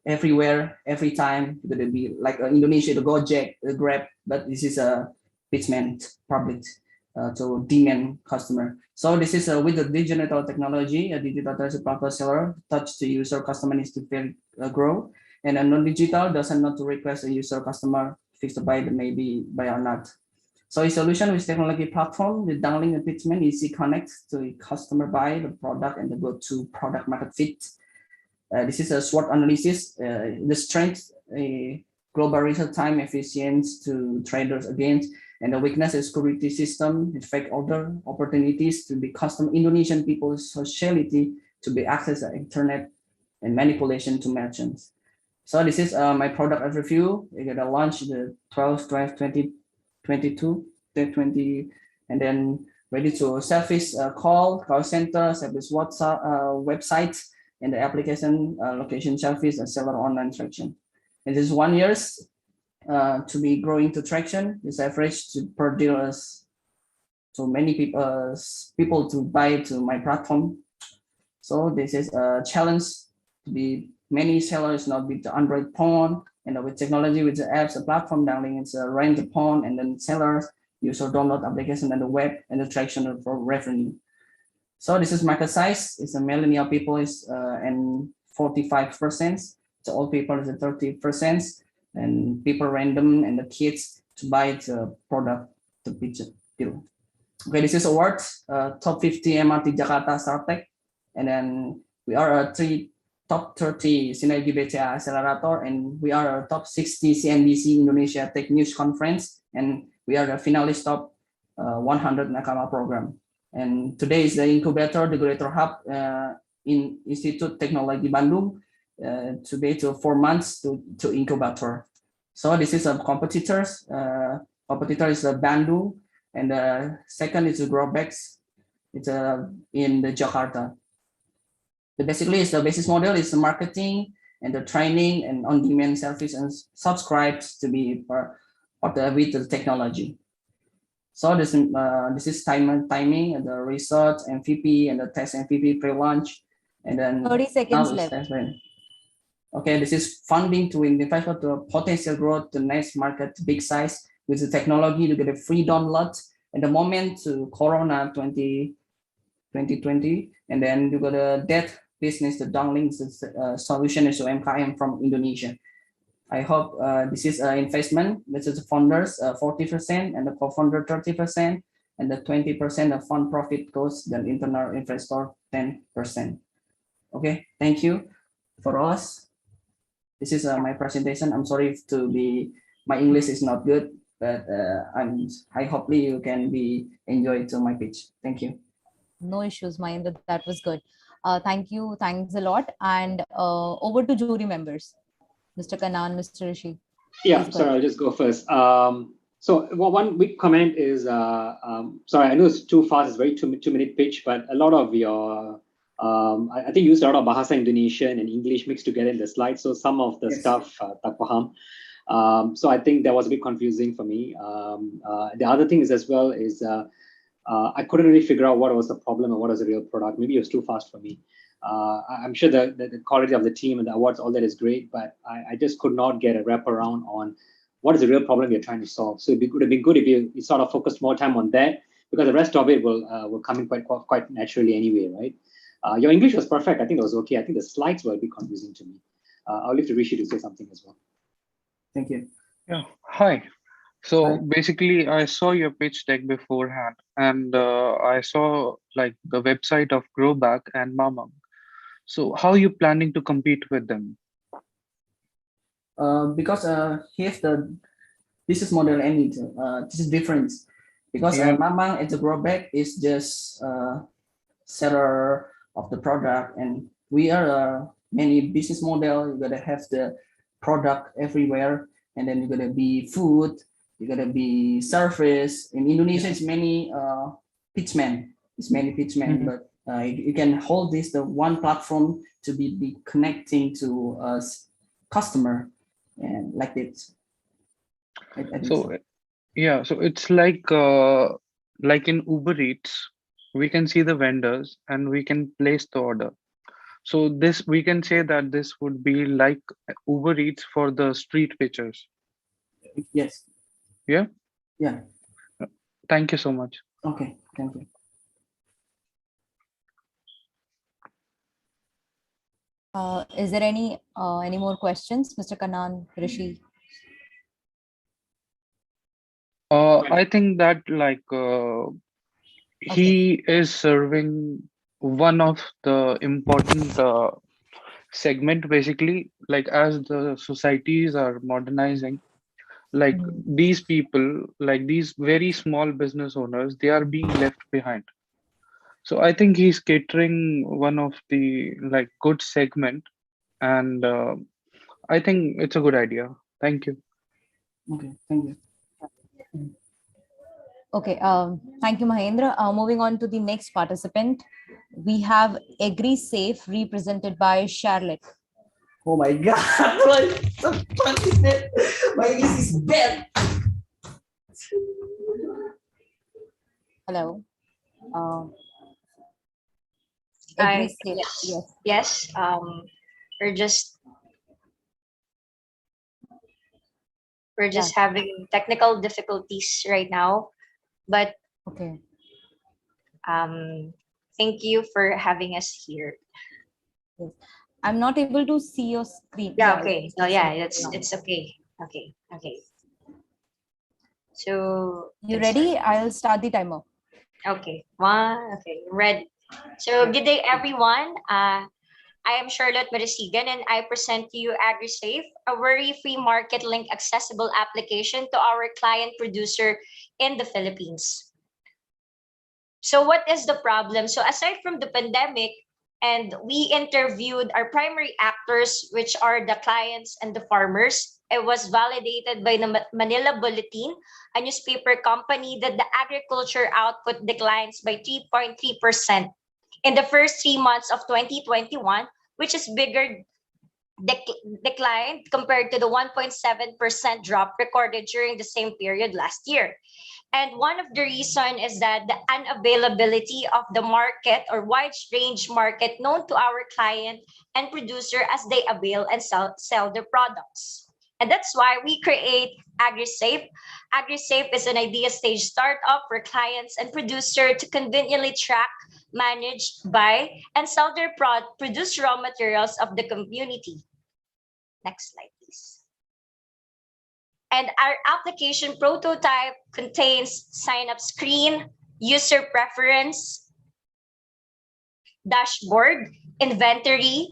Speaker 7: everywhere, every time. It's gonna be like Indonesia, the Gojek, the Grab, but this is a pitchman public to demand customer. So this is with the digital technology, a digital as a proper seller, touch the user customer needs to grow, and a non-digital doesn't not to request a user customer fix the buy maybe buy or not. So a solution with technology platform, the Dangling and pitchman easy connect to customer buy the product and the go to product market fit. This is a SWOT analysis, the strength, global research time efficiency to traders against, and the weakness is security system, fake order opportunities to be custom Indonesian people's sociality to be access the internet and manipulation to merchants. So this is my product overview. We're gonna launch the 12/12/2022, 20, and then ready to service call center, service WhatsApp website, and the application location service and seller online traction. And this 1 year to be growing to traction. This average to per dealers so many people to buy to my platform. So this is a challenge to be many sellers not with the Android phone and with technology with the apps, the platform Dangling, it's a range of phone and then sellers user download application and the web and the traction for revenue. So this is market size. It's a millennial people is and 45%. So old people is 30%, and people random and the kids to buy the product to pitch deal. Okay, this is awards top 50 MRT Jakarta Startech, and then we are a top 30 Synergy BCA Accelerator, and we are a top 60 CNBC Indonesia Tech News Conference, and we are a finalist top 100 Nakama program. And today is the incubator, the Greater Hub in Institute Technology Bandung to be to 4 months to incubator. So this is a competitors. Competitor is the Bandung, and the second is the Growbacks. It's in the Jakarta. Basically, it's the business model is the marketing and the training and on-demand service and subscribes to be with the technology. So this is timing and the research MVP and the test MVP pre-launch, and then
Speaker 1: 30 seconds left.
Speaker 7: Okay, this is funding to invest to potential growth, the next market, big size with the technology to get a free download. And the moment to Corona 2020, and then you got a debt business, the Dangling solution is to MKM from Indonesia. I hope this is an investment. This is the founders 40% and the co-founder 30%, and the 20% of fund profit goes the internal investor 10%. Okay, thank you for us. This is my presentation. I'm sorry to be my English is not good, but I hopefully you can be enjoy to my pitch. Thank you.
Speaker 1: No issues, Mahendra. That was good. Thank you. Thanks a lot. And over to jury members, Mr. Kanan, Mr. Rishi.
Speaker 4: Yeah,
Speaker 1: Please go
Speaker 4: sorry,
Speaker 1: ahead.
Speaker 4: I'll just go first. So one big comment is, sorry, I know it's too fast, it's very two-minute pitch, but a lot of your, I think you used a lot of Bahasa Indonesian and English mixed together in the slides, so some of the
Speaker 7: Yes.
Speaker 4: stuff tak faham. So I think that was a bit confusing for me. The other thing is as well is I couldn't really figure out what was the problem and what was the real product. Maybe it was too fast for me. I'm sure the quality of the team and the awards, all that is great, but I just could not get a wrap around on what is the real problem you're trying to solve. So it would have been good if you sort of focused more time on that, because the rest of it will come in quite naturally anyway, right? Your English was perfect. I think it was okay. I think the slides were a bit confusing to me. I'll leave to Rishi to say something as well.
Speaker 7: Thank you.
Speaker 6: Yeah. Hi. So
Speaker 7: Hi.
Speaker 6: basically, I saw your pitch deck beforehand, and I saw like the website of Growback and Mamam. So how are you planning to compete with them?
Speaker 7: Because here's the business model and this is different. Because
Speaker 6: Yeah.
Speaker 7: Mamang and the Growback is just seller of the product, and we are many business model. You gotta have the product everywhere, and then you gotta be food, you gotta be service. In Indonesia, it's many pitchmen. It's many pitchmen, but you can hold this the one platform to be connecting to customer, and like this. I think
Speaker 6: So yeah, so it's like in Uber Eats, we can see the vendors and we can place the order. So this we can say that this would be like Uber Eats for the street pitchers.
Speaker 7: Yes.
Speaker 6: Yeah.
Speaker 7: Yeah.
Speaker 6: Thank you so much.
Speaker 7: Okay. Thank you.
Speaker 1: Is there any more questions, Mr. Kanan, Rishi?
Speaker 6: I think that like he is serving one of the important segment, basically, like as the societies are modernizing, like these people, like these very small business owners, they are being left behind. So I think he's catering one of the like good segment, and I think it's a good idea. Thank you.
Speaker 7: Okay. Thank you.
Speaker 1: Okay, thank you, Mahendra. Moving on to the next participant, we have AgriSafe represented by Charlotte.
Speaker 7: Oh my God! What is that? My English is bad.
Speaker 1: Hello.
Speaker 8: Yes.
Speaker 1: Yes.
Speaker 8: Yes. We're just having technical difficulties right now, but
Speaker 1: Okay.
Speaker 8: thank you for having us here.
Speaker 1: Yes. I'm not able to see your screen.
Speaker 8: Yeah. Okay. No. Yeah. It's okay. Okay. Okay. So
Speaker 1: You ready? I'll start the timer.
Speaker 8: Okay. Okay. Ready. So good day, everyone. I am Charlotte Marisigan, and I present to you AgriSafe, a worry-free market link accessible application to our client producer in the Philippines. So what is the problem? So aside from the pandemic, and we interviewed our primary actors, which are the clients and the farmers, it was validated by the Manila Bulletin, a newspaper company, that the agriculture output declines by 3.3% in the first 3 months of 2021, which is bigger decline compared to the 1.7% drop recorded during the same period last year. And one of the reasons is that the unavailability of the market or wide range market known to our client and producer as they avail and sell their products. And that's why we create AgriSafe. AgriSafe is an idea stage startup for clients and producer to conveniently track, manage, buy, and sell their produced raw materials of the community. Next slide, please. And our application prototype contains sign-up screen, user preference, dashboard, inventory,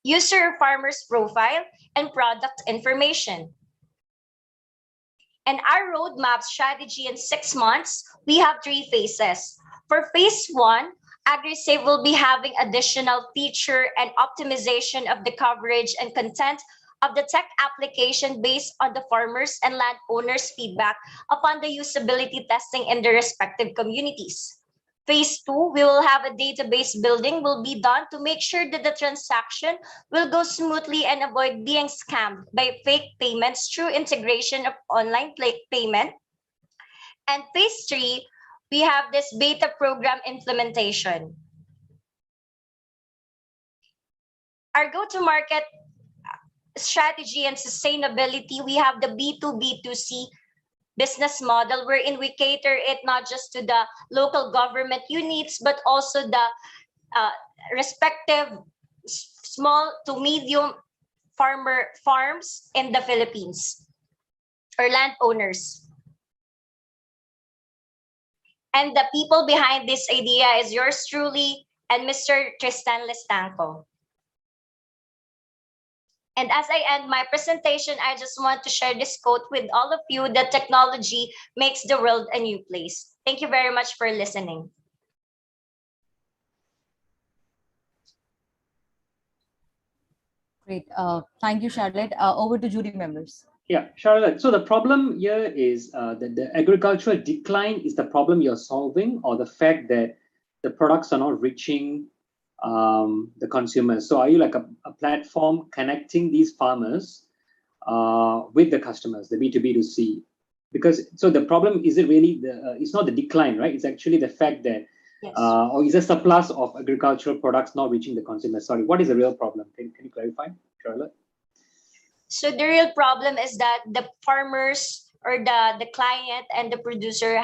Speaker 8: user farmer's profile, and product information. And our roadmap strategy in 6 months, we have 3 phases. For phase 1, AgriSafe will be having additional feature and optimization of the coverage and content of the tech application based on the farmers and landowners' feedback upon the usability testing in the respective communities. Phase 2, we will have a database building will be done to make sure that the transaction will go smoothly and avoid being scammed by fake payments through integration of online payment. And phase 3, we have this beta program implementation. Our go-to-market strategy and sustainability, we have the B2B2C business model wherein we cater it not just to the local government units, but also the respective small to medium farms in the Philippines or landowners. And the people behind this idea is yours truly and Mr. Tristan Lestanco. And as I end my presentation, I just want to share this quote with all of you that technology makes the world a new place. Thank you very much for listening.
Speaker 1: Great. Thank you, Charlotte. Over to jury members.
Speaker 4: Yeah, Charlotte. So the problem here is that the agricultural decline is the problem you're solving, or the fact that the products are not reaching the consumers. So are you like a platform connecting these farmers with the customers, the B2B2C? Because so the problem is it really it's not the decline, right? It's actually the fact that
Speaker 8: Yes.
Speaker 4: or is a surplus of agricultural products not reaching the consumer? Sorry, what is the real problem? Can you clarify, Charlotte?
Speaker 8: So the real problem is that the farmers or the client and the producer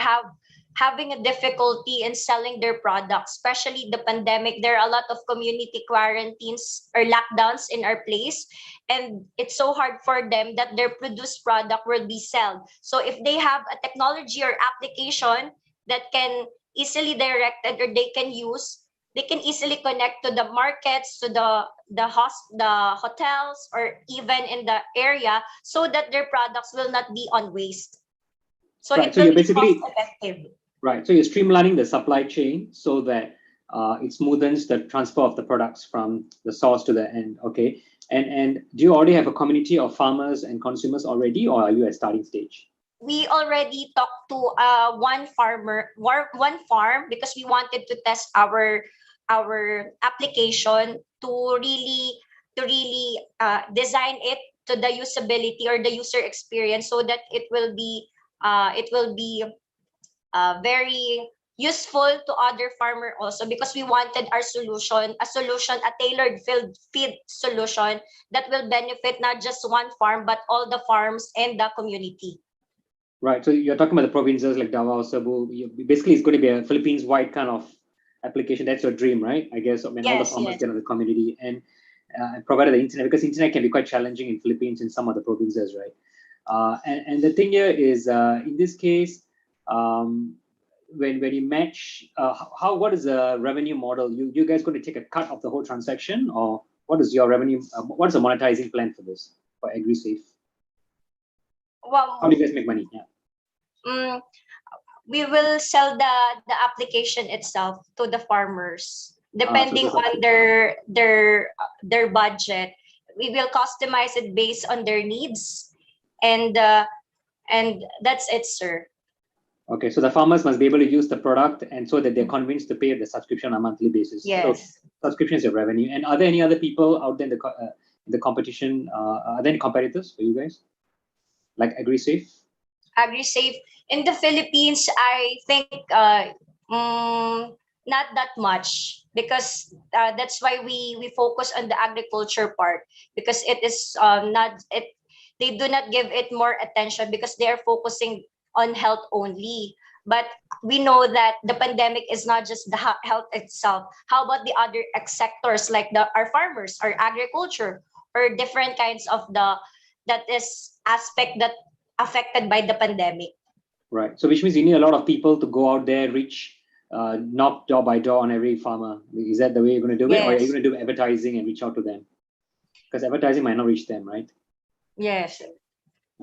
Speaker 8: having a difficulty in selling their products, especially the pandemic. There are a lot of community quarantines or lockdowns in our place, and it's so hard for them that their produced product will be sold. So if they have a technology or application that can easily directed or they can use, they can easily connect to the markets, to the hotels, or even in the area, so that their products will not be on waste. So
Speaker 4: Right,
Speaker 8: it
Speaker 4: so
Speaker 8: will
Speaker 4: you're
Speaker 8: be
Speaker 4: basically
Speaker 8: cost effective.
Speaker 4: right. So you're streamlining the supply chain so that it smoothens the transfer of the products from the source to the end. Okay. And do you already have a community of farmers and consumers already, or are you at starting stage?
Speaker 8: We already talked to one farm, because we wanted to test our application to really design it to the usability or the user experience, so that it will be very useful to other farmer also, because we wanted our solution, a tailored feed solution that will benefit not just one farm but all the farms in the community.
Speaker 4: Right. So you're talking about the provinces like Davao, Cebu. Basically, it's going to be a Philippines-wide kind of application. That's your dream, right? I guess when all the farmers get on the community and provided the internet, because internet can be quite challenging in Philippines in some of the provinces, right? And the thing here is, in this case, when you match, what is the revenue model? You guys going to take a cut of the whole transaction, or what is your revenue? What is the monetizing plan for this, for AgriSafe?
Speaker 8: Well,
Speaker 4: how do you guys make money? Yeah.
Speaker 8: We will sell the application itself to the farmers depending on their budget. We will customize it based on their needs, and that's it, sir.
Speaker 4: Okay, so the farmers must be able to use the product, and so that they're convinced to pay the subscription on a monthly basis.
Speaker 8: Yes.
Speaker 4: So subscription is your revenue. And are there any other people out there in the competition? Are there any competitors for you guys, like AgriSafe?
Speaker 8: AgriSafe in the Philippines, I think not that much, because that's why we focus on the agriculture part, because it is they do not give it more attention because they are focusing on health only. But we know that the pandemic is not just the health itself. How about the other sectors, like our farmers, our agriculture, or different kinds of that is aspect that affected by the pandemic?
Speaker 4: Right. So which means you need a lot of people to go out there, reach, knock door by door on every farmer. Is that the way you're going to do it? Or are you going to do advertising and reach out to them? Because advertising might not reach them, right?
Speaker 8: Yes.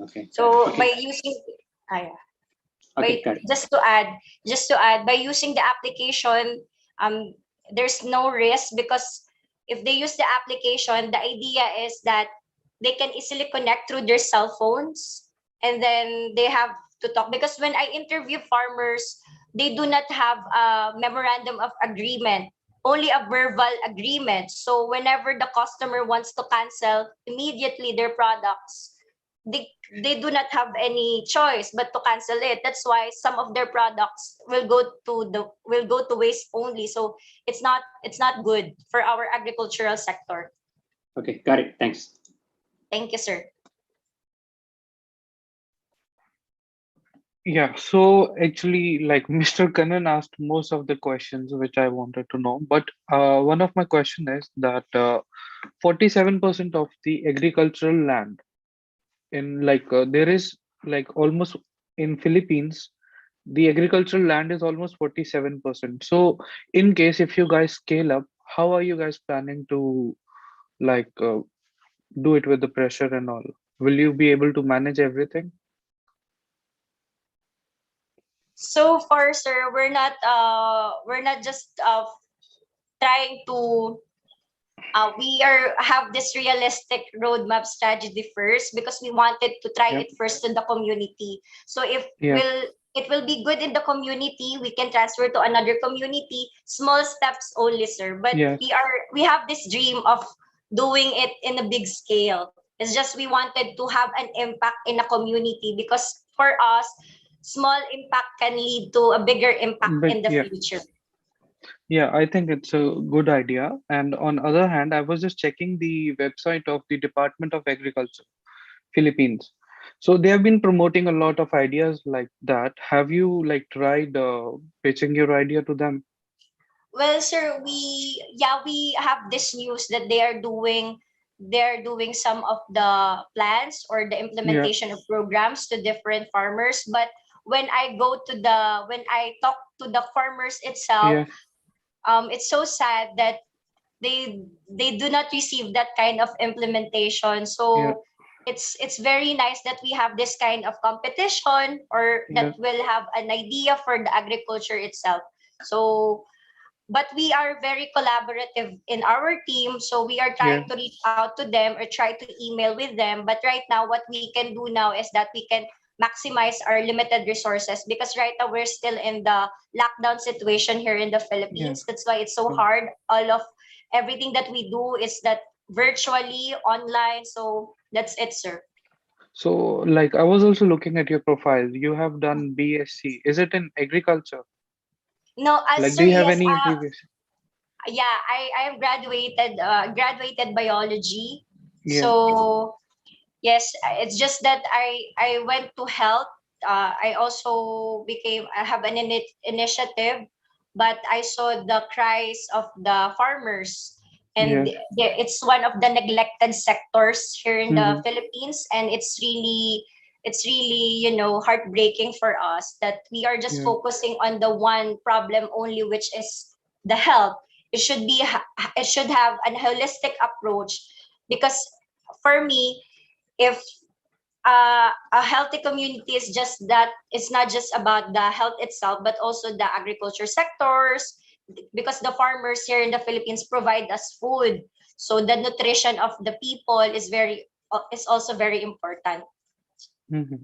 Speaker 4: Okay.
Speaker 8: So
Speaker 4: okay.
Speaker 8: by using Yeah.
Speaker 4: Okay,
Speaker 8: Wait,
Speaker 4: got it.
Speaker 8: just to add, by using the application, there's no risk because if they use the application, the idea is that they can easily connect through their cell phones, and then they have to talk. Because when I interview farmers, they do not have a memorandum of agreement, only a verbal agreement. So whenever the customer wants to cancel immediately their products, they do not have any choice but to cancel it. That's why some of their products will go to waste only. So it's not good for our agricultural sector.
Speaker 4: Okay, got it. Thanks.
Speaker 8: Thank you, sir.
Speaker 6: Yeah, so actually, like Mr. Kannan asked most of the questions which I wanted to know, but one of my question is that 47% of the agricultural land in there is like almost in Philippines, the agricultural land is almost 47%. So in case if you guys scale up, how are you guys planning to like do it with the pressure and all? Will you be able to manage everything?
Speaker 8: So far, sir, we're not just trying to we are have this realistic roadmap strategy first because we wanted to try
Speaker 6: Yep.
Speaker 8: it first in the community. So if
Speaker 6: Yeah.
Speaker 8: it will be good in the community, we can transfer to another community. Small steps only, sir. But
Speaker 6: Yes.
Speaker 8: we have this dream of doing it in a big scale. It's just we wanted to have an impact in a community because for us, small impact can lead to a bigger impact
Speaker 6: But
Speaker 8: in the
Speaker 6: yeah.
Speaker 8: future.
Speaker 6: Yeah, I think it's a good idea. And on other hand, I was just checking the website of the Department of Agriculture, Philippines. So they have been promoting a lot of ideas like that. Have you like tried pitching your idea to them?
Speaker 8: Well, sir, we have this news that they're doing some of the plans or the
Speaker 6: Yeah,
Speaker 8: implementation of programs to different farmers. But when I talk to the farmers itself,
Speaker 6: yeah,
Speaker 8: it's so sad that they do not receive that kind of implementation.
Speaker 6: yeah,
Speaker 8: So it's very nice that we have this kind of competition or
Speaker 6: yeah,
Speaker 8: that will have an idea for the agriculture itself. So but we are very collaborative in our team, so we are
Speaker 6: yeah,
Speaker 8: trying to reach out to them or try to email with them. But right now what we can do now is that we can maximize our limited resources because right now we're still in the lockdown situation here in the
Speaker 6: yeah.
Speaker 8: Philippines. That's why it's so
Speaker 6: So,
Speaker 8: hard. All of everything that we do is that virtually online. So that's it, sir.
Speaker 6: so like I was also looking at your profile. You have done BSc. Is it in agriculture?
Speaker 8: No,
Speaker 6: Like, do
Speaker 8: sir,
Speaker 6: you have
Speaker 8: yes.
Speaker 6: any previous?
Speaker 8: Yeah, I am graduated biology.
Speaker 6: Yeah,
Speaker 8: So yes, it's just that I went to health. I also I have an initiative, but I saw the cries of the farmers, and
Speaker 6: yeah.
Speaker 8: it's one of the neglected sectors here in the
Speaker 6: Mm-hmm.
Speaker 8: Philippines, and it's really heartbreaking for us that we are just
Speaker 6: Yeah,
Speaker 8: focusing on the one problem only, which is the health. It should have a holistic approach because for me, if a healthy community is just that it's not just about the health itself but also the agriculture sectors because the farmers here in the Philippines provide us food, so the nutrition of the people is also very important.
Speaker 6: mm-hmm.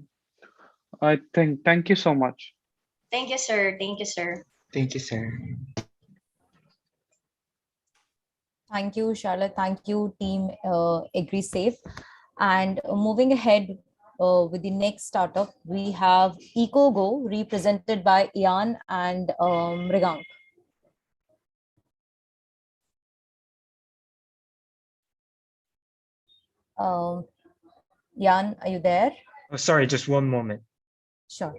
Speaker 6: I think. Thank you so much.
Speaker 8: Thank you, sir. Thank you, sir.
Speaker 9: Thank you, sir.
Speaker 1: Thank you, Charlotte. Thank you, team AgriSafe. And moving ahead with the next startup, we have EcoGo, represented by Ian and Mrigank. Um, Ian, are you there?
Speaker 9: Oh, sorry, just one moment.
Speaker 1: Sure.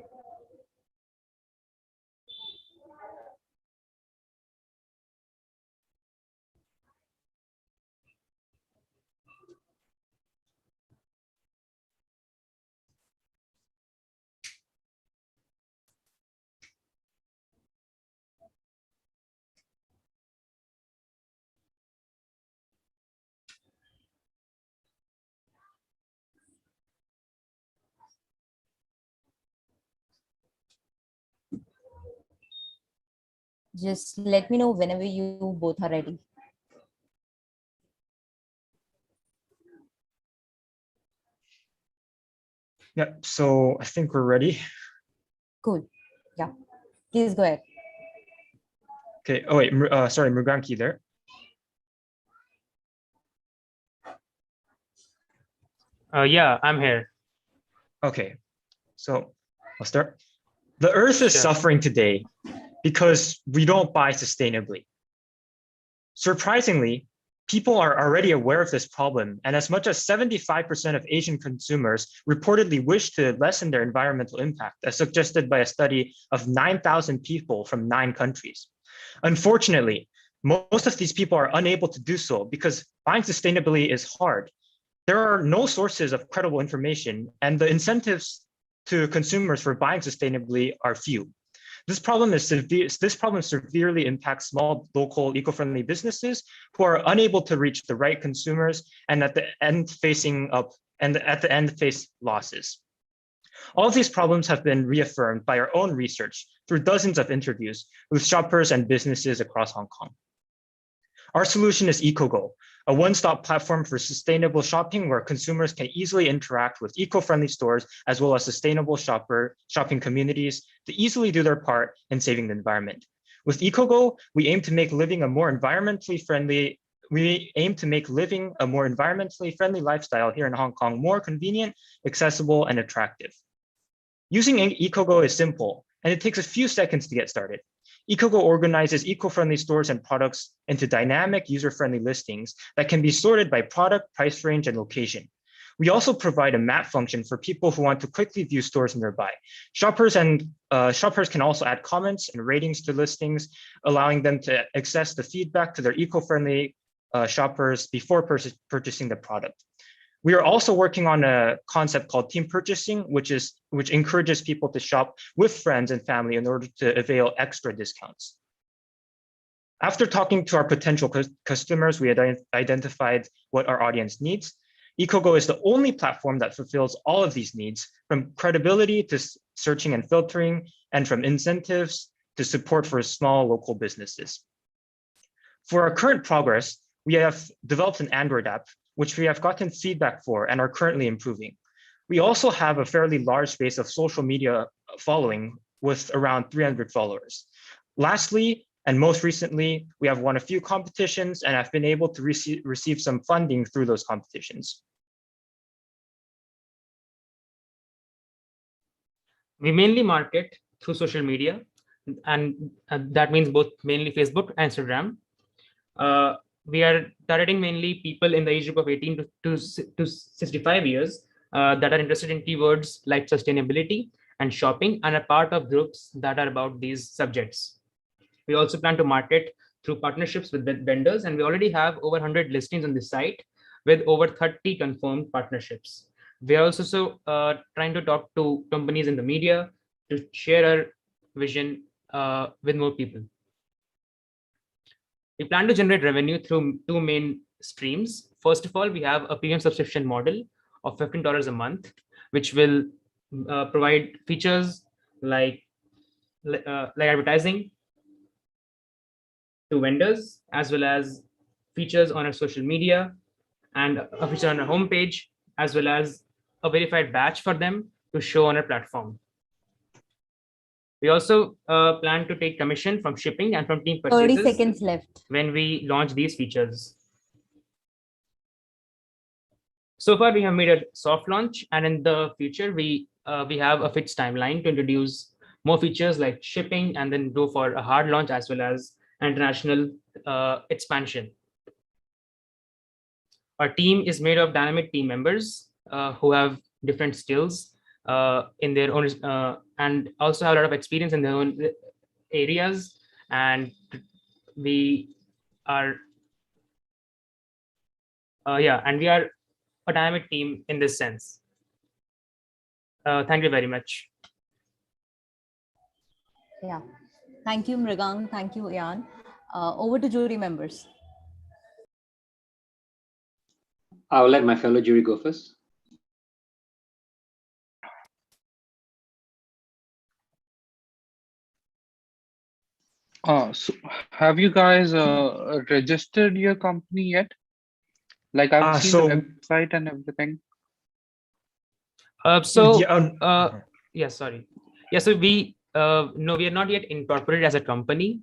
Speaker 1: Just let me know whenever you both are ready.
Speaker 9: Yeah, so I think we're ready.
Speaker 1: Cool. Yeah. Please go ahead.
Speaker 9: Okay. Oh wait, sorry, Mruganki there.
Speaker 10: Yeah, I'm here.
Speaker 9: Okay, so I'll start. The Earth is
Speaker 10: Sure.
Speaker 9: suffering today because we don't buy sustainably. Surprisingly, people are already aware of this problem, and as much as 75% of Asian consumers reportedly wish to lessen their environmental impact, as suggested by a study of 9,000 people from 9 countries. Unfortunately, most of these people are unable to do so because buying sustainably is hard. There are no sources of credible information, and the incentives to consumers for buying sustainably are few. This problem severely impacts small, local, eco-friendly businesses who are unable to reach the right consumers and at the end face losses. All of these problems have been reaffirmed by our own research through dozens of interviews with shoppers and businesses across Hong Kong. Our solution is EcoGo, a one-stop platform for sustainable shopping where consumers can easily interact with eco-friendly stores as well as sustainable shopping communities to easily do their part in saving the environment. With EcoGo, we aim to make living a more environmentally friendly lifestyle here in Hong Kong more convenient, accessible, and attractive. Using EcoGo is simple, and it takes a few seconds to get started. EcoGo organizes eco-friendly stores and products into dynamic, user-friendly listings that can be sorted by product, price range, and location. We also provide a map function for people who want to quickly view stores nearby. Shoppers can also add comments and ratings to listings, allowing them to access the feedback to their eco-friendly shoppers before purchasing the product. We are also working on a concept called team purchasing, which encourages people to shop with friends and family in order to avail extra discounts. After talking to our potential customers, we identified what our audience needs. EcoGo is the only platform that fulfills all of these needs, from credibility to searching and filtering, and from incentives to support for small local businesses. For our current progress, we have developed an Android app, which we have gotten feedback for and are currently improving. We also have a fairly large base of social media following with around 300 followers. Lastly, and most recently, we have won a few competitions and have been able to receive some funding through those competitions.
Speaker 10: We mainly market through social media, and that means both mainly Facebook and Instagram. We are targeting mainly people in the age group of 18 to 65 years that are interested in keywords like sustainability and shopping and are part of groups that are about these subjects. We also plan to market through partnerships with vendors, and we already have over 100 listings on the site with over 30 confirmed partnerships. We are also trying to talk to companies in the media to share our vision with more people. We plan to generate revenue through 2 main streams. First of all, we have a premium subscription model of $15 a month, which will provide features like advertising to vendors, as well as features on our social media and a feature on our homepage, as well as a verified badge for them to show on our platform. We also plan to take commission from shipping and from team purchases
Speaker 1: 30 seconds left
Speaker 10: when we launch these features. So far, we have made a soft launch, and in the future, we have a fixed timeline to introduce more features like shipping and then go for a hard launch as well as international expansion. Our team is made of dynamic team members who have different skills in their own and also have a lot of experience in their own areas, and we are we are a dynamic team in this sense. Thank you very much.
Speaker 1: Yeah, thank you, Mrigang. Thank you, Ian. Over to jury members.
Speaker 4: I'll let my fellow jury go first.
Speaker 6: So have you guys registered your company yet? Like I've seen the
Speaker 9: So
Speaker 6: website and everything.
Speaker 10: So
Speaker 9: yeah,
Speaker 10: yeah, sorry. Yeah, so we no, we are not yet incorporated as a company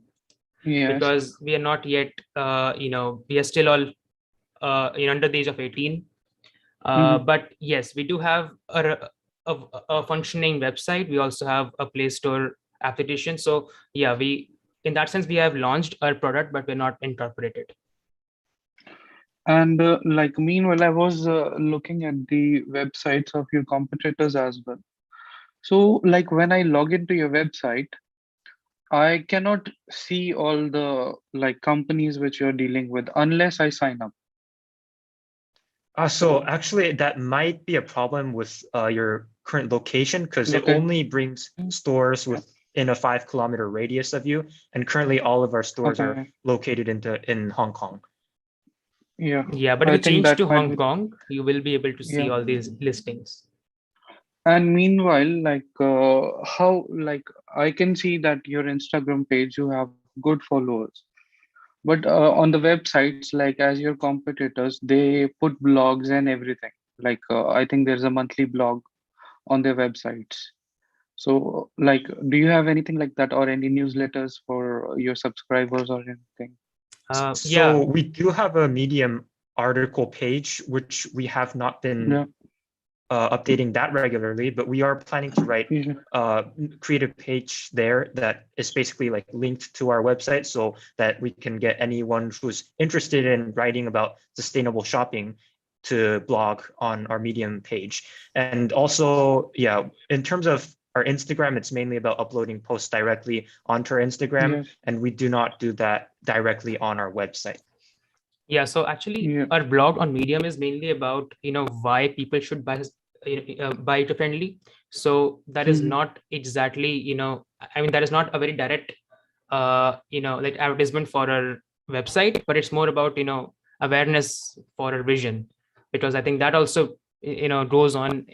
Speaker 6: Yes.
Speaker 10: because we are not yet we are still all under the age of 18.
Speaker 6: Mhm.
Speaker 10: But yes, we do have a functioning website. We also have a Play Store application. So yeah, we in that sense we have launched our product, but we're not incorporated.
Speaker 6: And like meanwhile, I was looking at the websites of your competitors as well. So like when I log into your website, I cannot see all the like companies which you're dealing with unless I sign up.
Speaker 9: so actually, that might be a problem with your current location because it
Speaker 6: Okay.
Speaker 9: only brings stores within a 5 kilometer radius of you, and currently all of our stores are
Speaker 6: Okay.
Speaker 9: located in Hong Kong.
Speaker 6: Yeah.
Speaker 10: Yeah, but if
Speaker 6: I
Speaker 10: you
Speaker 6: think
Speaker 10: change
Speaker 6: that
Speaker 10: to
Speaker 6: might
Speaker 10: Hong
Speaker 6: be.
Speaker 10: Kong, you will be able to see
Speaker 6: Yeah.
Speaker 10: all these listings.
Speaker 6: And meanwhile, like how like I can see that your Instagram page you have good followers, but on the websites like as your competitors, they put blogs and everything. Like I think there's a monthly blog on their websites. So like, do you have anything like that or any newsletters for your subscribers or anything?
Speaker 10: Yeah,
Speaker 9: So we do have a Medium article page, which we have not been
Speaker 6: Yeah.
Speaker 9: updating that regularly, but we are planning to
Speaker 6: Yeah.
Speaker 9: create a page there that is basically like linked to our website so that we can get anyone who's interested in writing about sustainable shopping to blog on our Medium page. And also, yeah, in terms of our Instagram, it's mainly about uploading posts directly onto our Instagram,
Speaker 6: Yes.
Speaker 9: and we do not do that directly on our website.
Speaker 10: yeah. So actually,
Speaker 6: Yeah.
Speaker 10: our blog on Medium is mainly about why people should buy eco-friendly. So that is
Speaker 6: Mhm.
Speaker 10: not exactly I mean that is not a very direct like advertisement for our website, but it's more about awareness for our vision, because I think that also goes on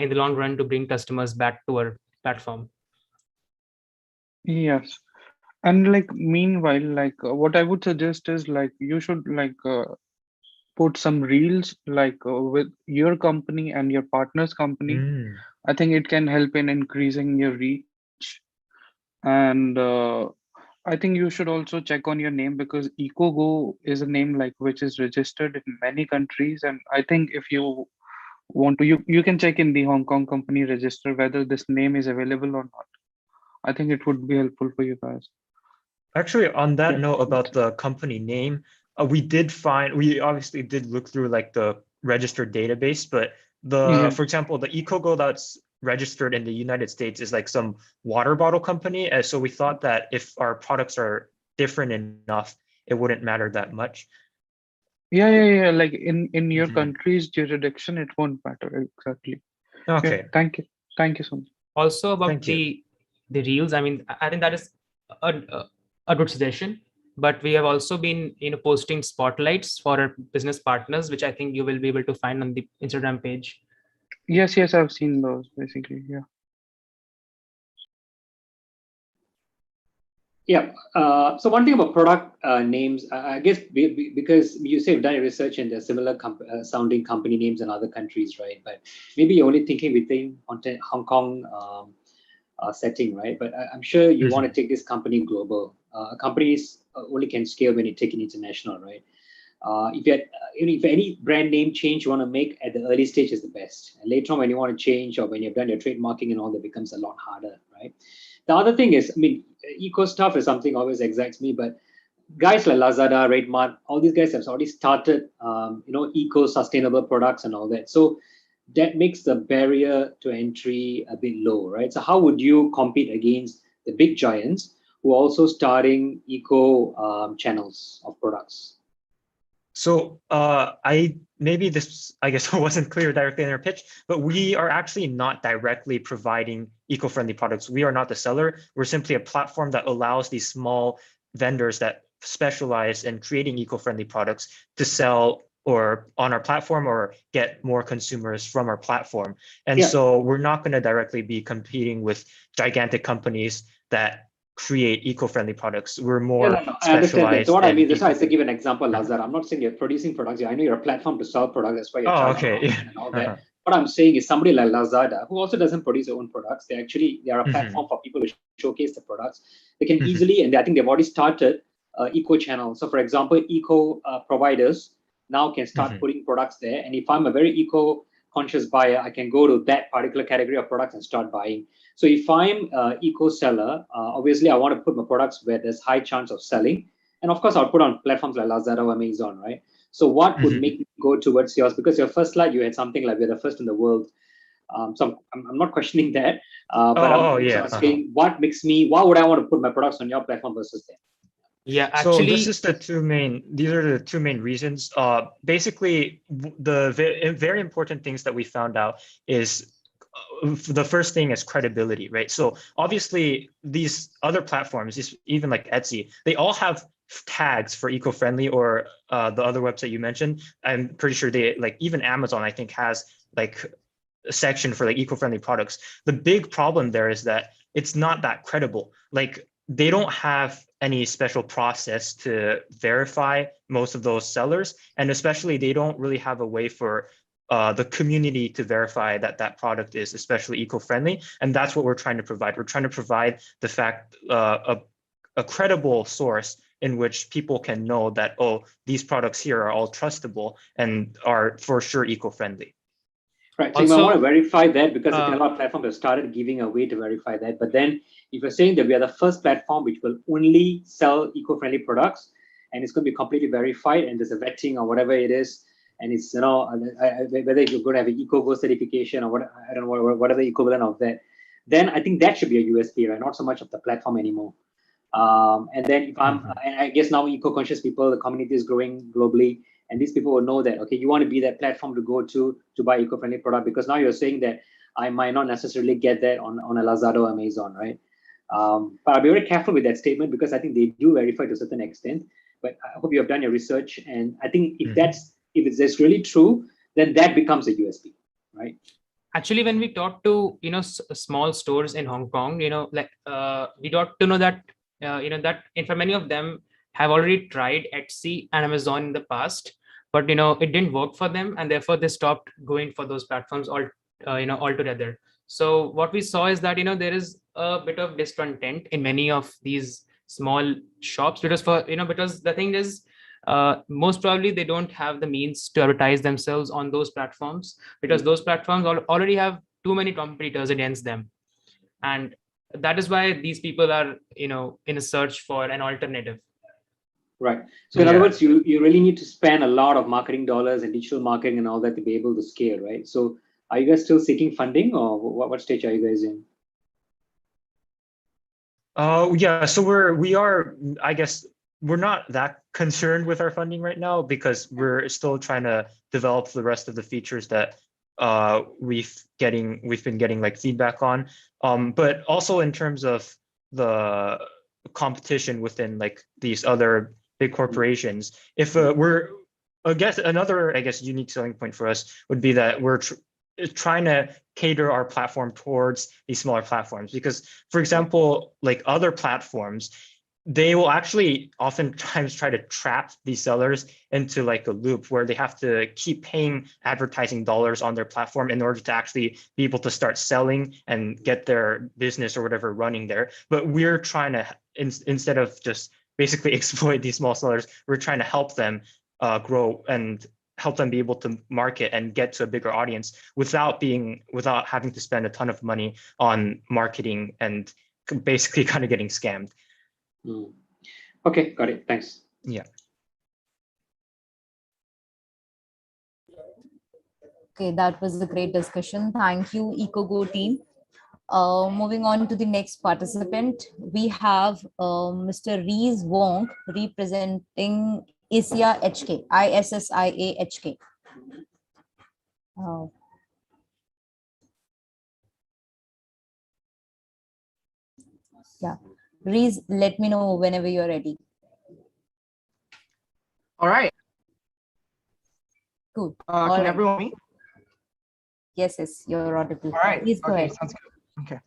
Speaker 10: in the long run to bring customers back to our platform.
Speaker 6: Yes. And like meanwhile, like what I would suggest is like you should like put some reels like with your company and your partner's company.
Speaker 9: Mm.
Speaker 6: I think it can help in increasing your reach. And I think you should also check on your name because EcoGo is a name like which is registered in many countries. And I think if you want to, you can check in the Hong Kong company register whether this name is available or not. I think it would be helpful for you guys.
Speaker 9: Actually, on that
Speaker 6: Yeah.
Speaker 9: note about the company name, we obviously did look through like the registered database, but
Speaker 6: Yeah.
Speaker 9: for example, the EcoGo that's registered in the United States is like some water bottle company. And so we thought that if our products are different enough, it wouldn't matter that much.
Speaker 6: Yeah. Like in your
Speaker 9: Mhm.
Speaker 6: country's jurisdiction, it won't matter exactly. Yeah.
Speaker 9: Okay,
Speaker 6: Thank you. Thank you so much.
Speaker 10: Also about
Speaker 9: thank you.
Speaker 10: the reels, I mean, I think that is a good suggestion, but we have also been posting spotlights for our business partners, which I think you will be able to find on the Instagram page.
Speaker 6: Yes, I've seen those basically. Yeah.
Speaker 4: Yeah. So one thing about product names, I guess because you say you've done your research and there's similar sounding company names in other countries, right? But maybe you're only thinking within Hong Kong setting, right? But I'm sure you want to take this company global. Companies only can scale when you take it international, right? If you had, if any brand name change you want to make at the early stage is the best. And later on, when you want to change or when you've done your trademarking and all that, becomes a lot harder, right? The other thing is, I mean, eco stuff is something always excites me, but guys like Lazada, Redmart, all these guys have already started, eco sustainable products and all that. So that makes the barrier to entry a bit low, right? So how would you compete against the big giants who are also starting eco channels of products?
Speaker 9: So maybe this, I guess, wasn't clear directly in our pitch, but we are actually not directly providing eco-friendly products. We are not the seller. We're simply a platform that allows these small vendors that specialize in creating eco-friendly products to sell or on our platform or get more consumers from our platform. And
Speaker 4: Yeah.
Speaker 9: so we're not going to directly be competing with gigantic companies that create eco-friendly products. We're
Speaker 4: Yeah,
Speaker 9: more
Speaker 4: no, I understand that.
Speaker 9: specialized.
Speaker 4: So what I
Speaker 9: in
Speaker 4: mean, that's why I
Speaker 9: eco-
Speaker 4: said give an example, Lazada. I'm not saying you're producing products. I know you're a platform to sell products. That's why you're
Speaker 9: Oh,
Speaker 4: charging
Speaker 9: okay.
Speaker 4: and all that. What I'm saying is somebody like Lazada, who also doesn't produce their own products, they are a platform for people to showcase the products. They can easily, and I think they've already started eco channel. So for example, eco providers now can start putting products there. And if I'm a very eco conscious buyer, I can go to that particular category of products and start buying. So if I'm eco seller, obviously I want to put my products where there's high chance of selling. And of course, I'll put on platforms like Lazada or Amazon, right? So what would make me go towards yours? Because your first slide, you had something like we're the first in the world. So I'm not questioning that, but I'm asking what makes me, why would I want to put my products on your platform versus them?
Speaker 10: Yeah,
Speaker 9: So
Speaker 10: actually,
Speaker 9: these are the two main reasons. Basically, the very important things that we found out is the first thing is credibility, right? So obviously these other platforms, even like Etsy, they all have tags for eco-friendly, or the other website you mentioned. I'm pretty sure they, like, even Amazon, I think, has like a section for like eco-friendly products. The big problem there is that it's not that credible. Like, they don't have any special process to verify most of those sellers, and especially they don't really have a way for the community to verify that that product is especially eco-friendly. And that's what we're trying to provide. We're trying to provide the fact, a credible source in which people can know that, oh, these products here are all trustable and are for sure eco-friendly.
Speaker 4: Right. So you might want to verify that, because I think a lot of platforms have started giving a way to verify that. But then if you're saying that we are the first platform which will only sell eco-friendly products, and it's going to be completely verified, and there's a vetting or whatever it is, and it's, you know, whether you're going to have an EcoGo certification or what, I don't know, whatever the equivalent of that, then I think that should be a USP, right? Not so much of the platform anymore. And then if I'm, and I guess now eco-conscious people, the community is growing globally, and these people will know that, okay, you want to be that platform to go to buy eco-friendly product, because now you're saying that I might not necessarily get that on a Lazada or Amazon, right? But I'll be very careful with that statement, because I think they do verify to a certain extent. But I hope you have done your research, and I think if it's really true, then that becomes a USP, right?
Speaker 10: Actually, when we talk to small stores in Hong Kong, like we got to know that that for many of them have already tried Etsy and Amazon in the past, but it didn't work for them, and therefore they stopped going for those platforms altogether. So what we saw is that there is a bit of discontent in many of these small shops, because because the thing is, most probably they don't have the means to advertise themselves on those platforms, because those platforms already have too many competitors against them, and that is why these people are in a search for an alternative.
Speaker 4: Right. So in other words, you really need to spend a lot of marketing dollars and digital marketing and all that to be able to scale, right? So are you guys still seeking funding, or what stage are you guys in?
Speaker 9: Yeah, so we are, I guess, we're not that concerned with our funding right now, because we're still trying to develop the rest of the features that we've been getting like feedback on. But also in terms of the competition within like these other big corporations, if another unique selling point for us would be that we're trying to cater our platform towards these smaller platforms, because, for example, like other platforms, they will actually oftentimes try to trap these sellers into like a loop where they have to keep paying advertising dollars on their platform in order to actually be able to start selling and get their business or whatever running there. But we're trying to, instead of just basically exploit these small sellers, we're trying to help them grow and help them be able to market and get to a bigger audience without having to spend a ton of money on marketing and basically kind of getting scammed.
Speaker 4: Okay, got it. Thanks.
Speaker 9: Yeah.
Speaker 1: Okay, that was a great discussion. Thank you, EcoGo team. Moving on to the next participant, we have Mr. Rees Wong representing ISIA HK, ISSIA HK. Yeah, Rees, let me know whenever you're ready.
Speaker 11: All right.
Speaker 1: Cool.
Speaker 11: Can everyone hear me?
Speaker 1: Yes, you're audible.
Speaker 11: All right.
Speaker 1: Please go ahead.
Speaker 11: Sounds good. Okay.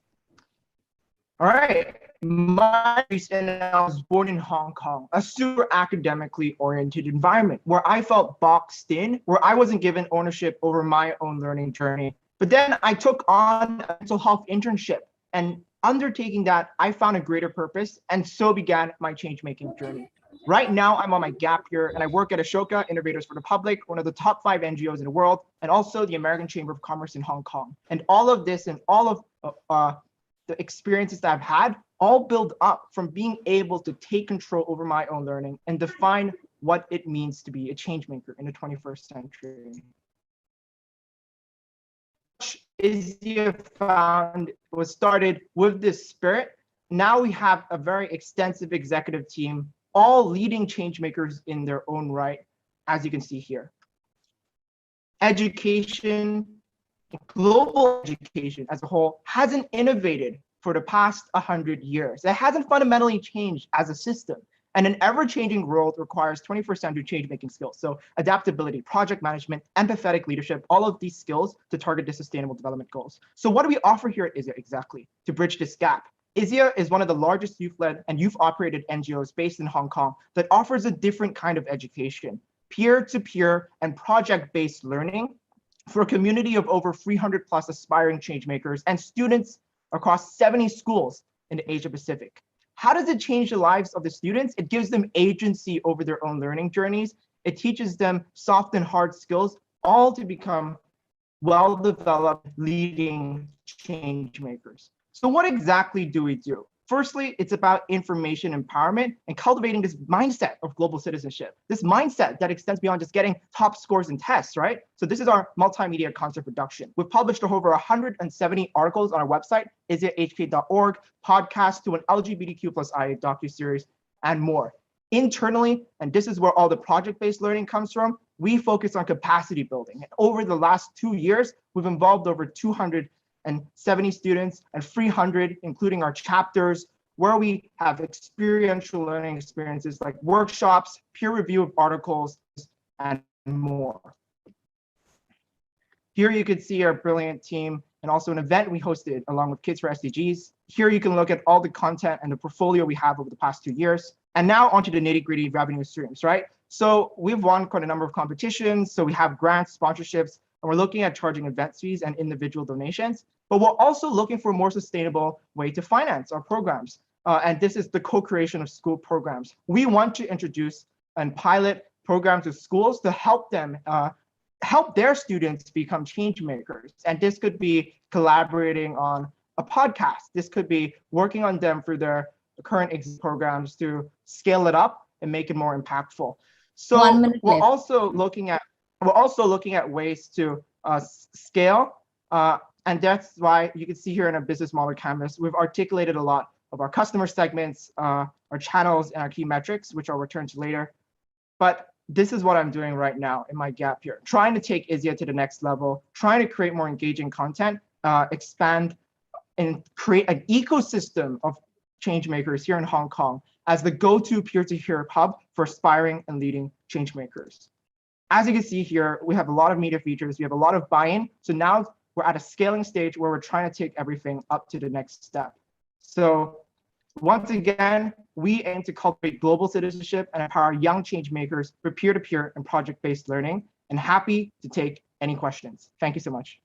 Speaker 11: All right. my reason I was born in Hong Kong, a super academically oriented environment where I felt boxed in, where I wasn't given ownership over my own learning journey. But then I took on a mental health internship, and undertaking that, I found a greater purpose, and so began my change-making journey. Right now, I'm on my gap year, and I work at Ashoka Innovators for the Public, one of the top 5 NGOs in the world, and also the American Chamber of Commerce in Hong Kong. And all of this and all of the experiences that I've had all build up from being able to take control over my own learning and define what it means to be a change maker in the 21st century. ISTE was started with this spirit. Now we have a very extensive executive team, all leading change makers in their own right, as you can see here. Education, global education as a whole hasn't innovated for the past 100 years. It hasn't fundamentally changed as a system. And an ever-changing world requires 21st century change-making skills. So adaptability, project management, empathetic leadership, all of these skills to target the sustainable development goals. So what do we offer here at ISIA exactly to bridge this gap? ISIA is one of the largest youth-led and youth-operated NGOs based in Hong Kong that offers a different kind of education, peer-to-peer and project-based learning for a community of over 300 plus aspiring change makers and students across 70 schools in the Asia Pacific. How does it change the lives of the students? It gives them agency over their own learning journeys. It teaches them soft and hard skills, all to become well-developed leading change makers. So what exactly do we do? Firstly, it's about information empowerment and cultivating this mindset of global citizenship, this mindset that extends beyond just getting top scores in tests, right? So this is our multimedia content production. We've published over 170 articles on our website, isiahk.org, podcasts to an LGBTQ+IA docuseries, and more. Internally, and this is where all the project-based learning comes from, we focus on capacity building. And over the last 2 years, we've involved over 270 students and 300, including our chapters, where we have experiential learning experiences like workshops, peer review of articles, and more. Here you can see our brilliant team and also an event we hosted along with KIDsforSDGs. Here you can look at all the content and the portfolio we have over the past 2 years. And now onto the nitty-gritty revenue streams, right? So we've won quite a number of competitions. So we have grants, sponsorships, and we're looking at charging event fees and individual donations. But we're also looking for a more sustainable way to finance our programs. And this is the co-creation of school programs. We want to introduce and pilot programs with schools to help them, help their students become change makers. And this could be collaborating on a podcast. This could be working on them through their current programs to scale it up and make it more impactful. So
Speaker 1: 1 minute
Speaker 11: we're
Speaker 1: left.
Speaker 11: also looking at ways to scale. And that's why you can see here in our business model canvas, we've articulated a lot of our customer segments, our channels, and our key metrics, which I'll return to later. But this is what I'm doing right now in my gap here, trying to take ISIA to the next level, trying to create more engaging content, expand and create an ecosystem of change makers here in Hong Kong as the go-to peer-to-peer hub for aspiring and leading change makers. As you can see here, we have a lot of media features, we have a lot of buy-in. So now we're at a scaling stage where we're trying to take everything up to the next step. So once again, we aim to cultivate global citizenship and empower young change makers for peer-to-peer and project-based learning, and happy to take any questions. Thank you so much.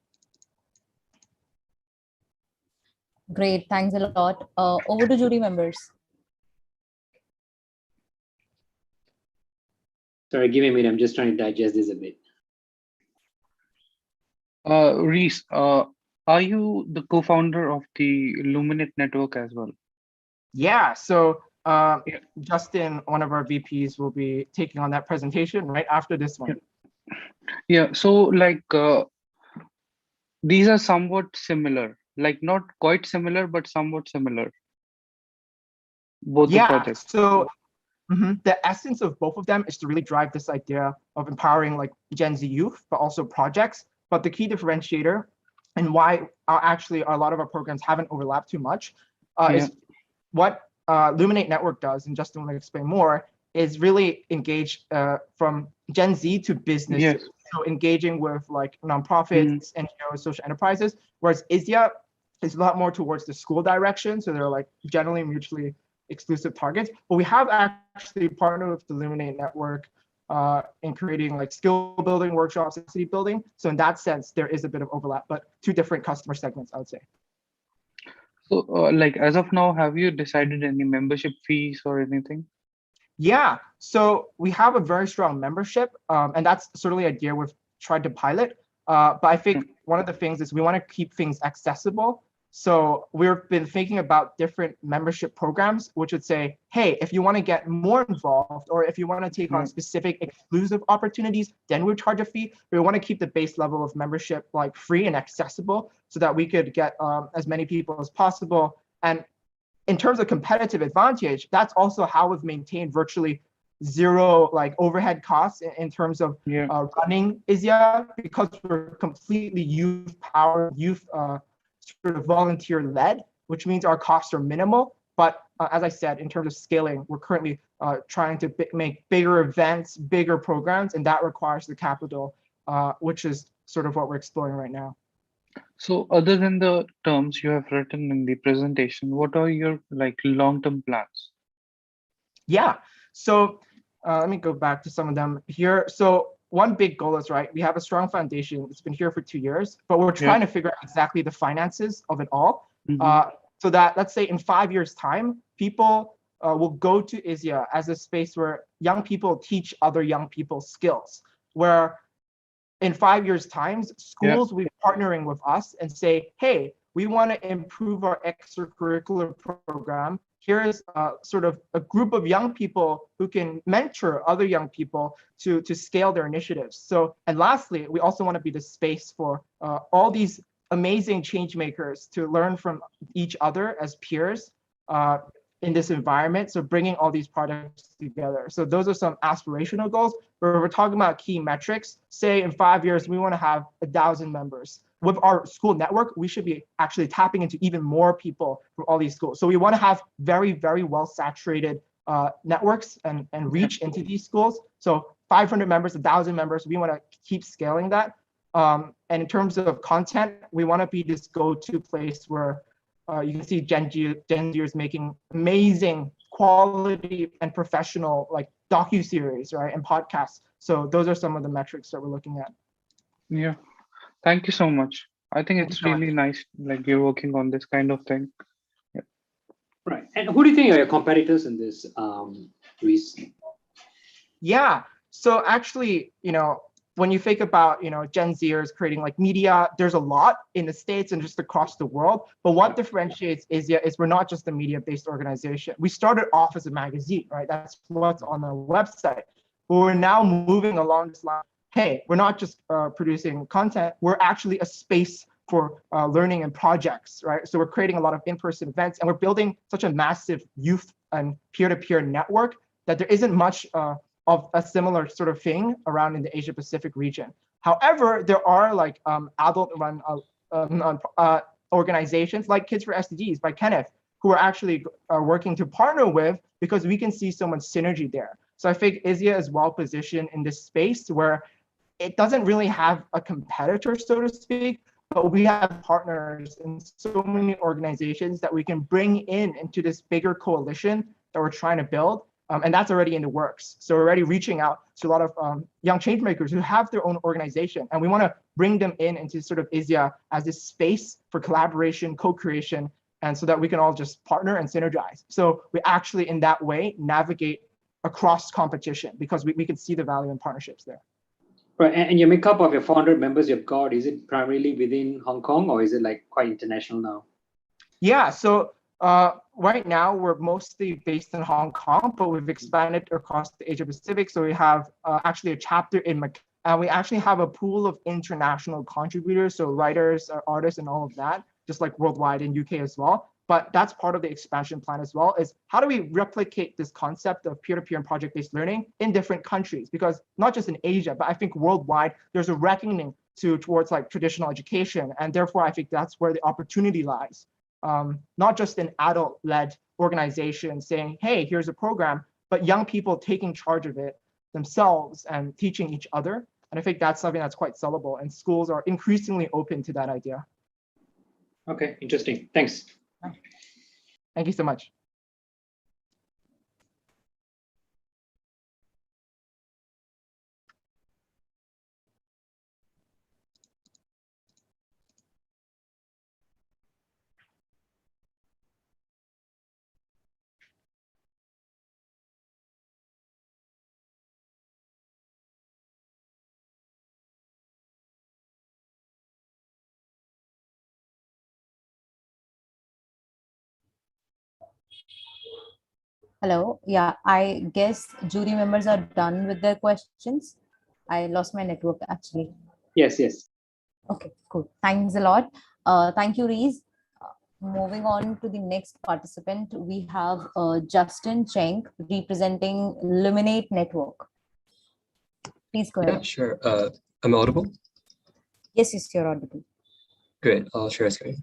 Speaker 1: Great, thanks a lot. Over to jury members.
Speaker 4: Sorry, give me a minute. I'm just trying to digest this a bit.
Speaker 6: Reese, are you the co-founder of the Luminate network as well?
Speaker 11: Yeah, so Justin, one of our VPs, will be taking on that presentation right after this one.
Speaker 6: Yeah, so like these are somewhat similar, like not quite similar, but somewhat similar. Both the projects.
Speaker 11: So the essence of both of them is to really drive this idea of empowering like Gen Z youth, but also projects. But the key differentiator and why actually a lot of our programs haven't overlapped too much is what Luminate Network does, and Justin will explain more, is really engage from Gen Z to businesses.
Speaker 6: Yes.
Speaker 11: So engaging with like nonprofits, NGOs, social enterprises, whereas ISIA is a lot more towards the school direction. So they're like generally mutually exclusive targets. But we have actually partnered with the Illuminate Network in creating like skill building workshops and city building. So in that sense, there is a bit of overlap, but two different customer segments, I would say.
Speaker 6: So, like as of now, have you decided any membership fees or anything?
Speaker 11: Yeah, so we have a very strong membership, and that's certainly an idea we've tried to pilot. But I think one of the things is we want to keep things accessible. So we've been thinking about different membership programs, which would say, hey, if you want to get more involved, or if you want to take on specific exclusive opportunities, then we charge a fee. We want to keep the base level of membership like free and accessible so that we could get as many people as possible. And in terms of competitive advantage, that's also how we've maintained virtually zero like overhead costs in terms of running ISIA, because we're completely youth powered, youth sort of volunteer led, which means our costs are minimal. But as I said, in terms of scaling, we're currently trying to make bigger events, bigger programs, and that requires the capital, which is sort of what we're exploring right now.
Speaker 6: So other than the terms you have written in the presentation, what are your like long-term plans?
Speaker 11: Yeah, so let me go back to some of them here. So one big goal is, right, we have a strong foundation. It's been here for 2 years, but we're trying to figure out exactly the finances of it all. So that, let's say in 5 years time, people will go to ISIA as a space where young people teach other young people skills, where in 5 years times, schools will be partnering with us and say, hey, we want to improve our extracurricular program. Here is sort of a group of young people who can mentor other young people to scale their initiatives. So, and lastly, we also want to be the space for all these amazing change makers to learn from each other as peers in this environment. So bringing all these projects together. So those are some aspirational goals where we're talking about key metrics. Say in 5 years, we want to have 1,000 members. With our school network, we should be actually tapping into even more people from all these schools. So we want to have very, very well saturated networks and reach into these schools. So 500 members, 1,000 members, we want to keep scaling that. And in terms of content, we want to be this go-to place where you can see Gen Zers making amazing quality and professional like docu-series, right, and podcasts. So those are some of the metrics that we're looking at.
Speaker 6: Yeah. Thank you so much. I think it's really nice, like you're working on this kind of thing. Yeah.
Speaker 4: Right. And who do you think are your competitors in this, Luis?
Speaker 11: Yeah. So actually, you know, when you think about, you know, Gen Zers creating like media, there's a lot in the States and just across the world. But what differentiates ISIA is we're not just a media-based organization. We started off as a magazine, right? That's what's on our website. But we're now moving along this line. Hey, we're not just producing content, we're actually a space for learning and projects, right? So we're creating a lot of in-person events and we're building such a massive youth and peer-to-peer network that there isn't much of a similar sort of thing around in the Asia Pacific region. However, there are like adult-run organizations like KIDsforSDGs by Kenneth, who are actually working to partner with because we can see so much synergy there. So I think ISIA is well positioned in this space where it doesn't really have a competitor, so to speak, but we have partners in so many organizations that we can bring into this bigger coalition that we're trying to build. And that's already in the works. So we're already reaching out to a lot of young change makers who have their own organization. And we want to bring them into sort of ISIA as this space for collaboration, co-creation, and so that we can all just partner and synergize. So we actually, in that way, navigate across competition because we can see the value in partnerships there.
Speaker 4: Right, and your makeup of your 400 members you've got, is it primarily within Hong Kong or is it like quite international now?
Speaker 11: Yeah, so right now we're mostly based in Hong Kong, but we've expanded across the Asia Pacific. So we have actually a chapter in Macau, and we actually have a pool of international contributors, so writers, artists, and all of that, just like worldwide in UK as well. But that's part of the expansion plan as well, is how do we replicate this concept of peer-to-peer and project-based learning in different countries? Because not just in Asia, but I think worldwide, there's a reckoning towards like traditional education. And therefore, I think that's where the opportunity lies. Not just an adult-led organization saying, hey, here's a program, but young people taking charge of it themselves and teaching each other. And I think that's something that's quite sellable. And schools are increasingly open to that idea.
Speaker 4: Okay, interesting. Thanks.
Speaker 11: Thank you so much.
Speaker 1: Hello. Yeah, I guess jury members are done with their questions. I lost my network actually.
Speaker 4: Yes, yes.
Speaker 1: Okay, cool. Thanks a lot. Thank you, Reese. Moving on to the next participant, we have Justin Cheng representing Luminate Network. Please go ahead.
Speaker 12: Yeah, sure. I'm audible.
Speaker 1: Yes, yes, you're audible.
Speaker 12: Great. I'll share screen.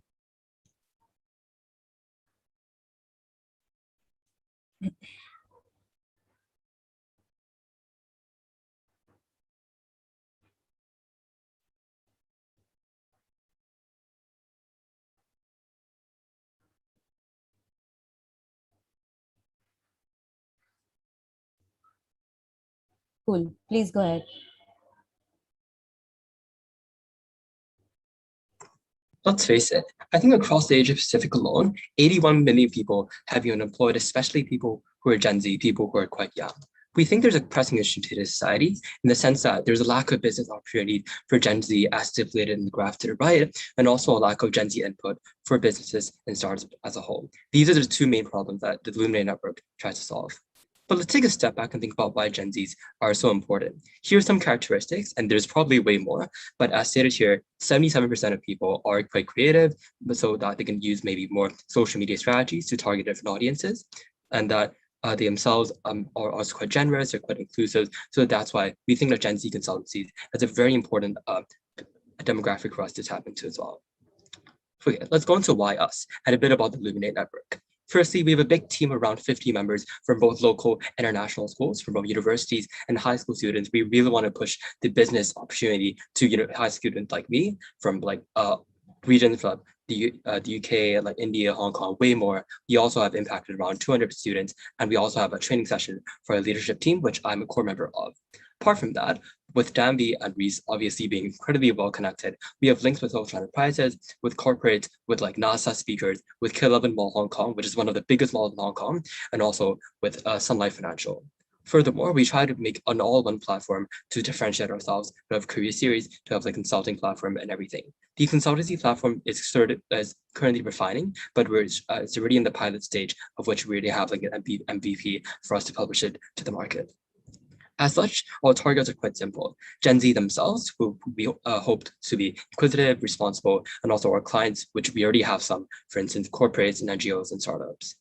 Speaker 1: Cool. Please go ahead.
Speaker 12: Let's face it, I think across the Asia Pacific alone, 81 million people have been unemployed, especially people who are Gen Z, people who are quite young. We think there's a pressing issue to this society in the sense that there's a lack of business opportunity for Gen Z as stipulated in the graph to the right, and also a lack of Gen Z input for businesses and startups as a whole. These are the two main problems that the Luminate Network tries to solve. But let's take a step back and think about why Gen Zs are so important. Here's some characteristics, and there's probably way more, but as stated here, 77% of people are quite creative, but so that they can use maybe more social media strategies to target different audiences, and that they themselves are also quite generous, they're quite inclusive. So that's why we think that Gen Z consultancies is a very important demographic for us to tap into as well. Okay, let's go into why us and a bit about the Luminate Network. Firstly, we have a big team around 50 members from both local and international schools, from both universities and high school students. We really want to push the business opportunity to high students like me from like regions from the UK, like India, Hong Kong, way more. We also have impacted around 200 students, and we also have a training session for our leadership team, which I'm a core member of. Apart from that, with Danby and Reese obviously being incredibly well connected, we have links with social enterprises, with corporates, with like NASA speakers, with K11 Mall Hong Kong, which is one of the biggest malls in Hong Kong, and also with Sun Life Financial. Furthermore, we try to make an all-one platform to differentiate ourselves, to have career series, to have like consulting platform and everything. The consultancy platform is currently refining, but it's already in the pilot stage, of which we already have like an MVP for us to publish it to the market. As such, our targets are quite simple. Gen Z themselves, who we hoped to be inquisitive, responsible, and also our clients, which we already have some, for instance, corporates and NGOs and startups.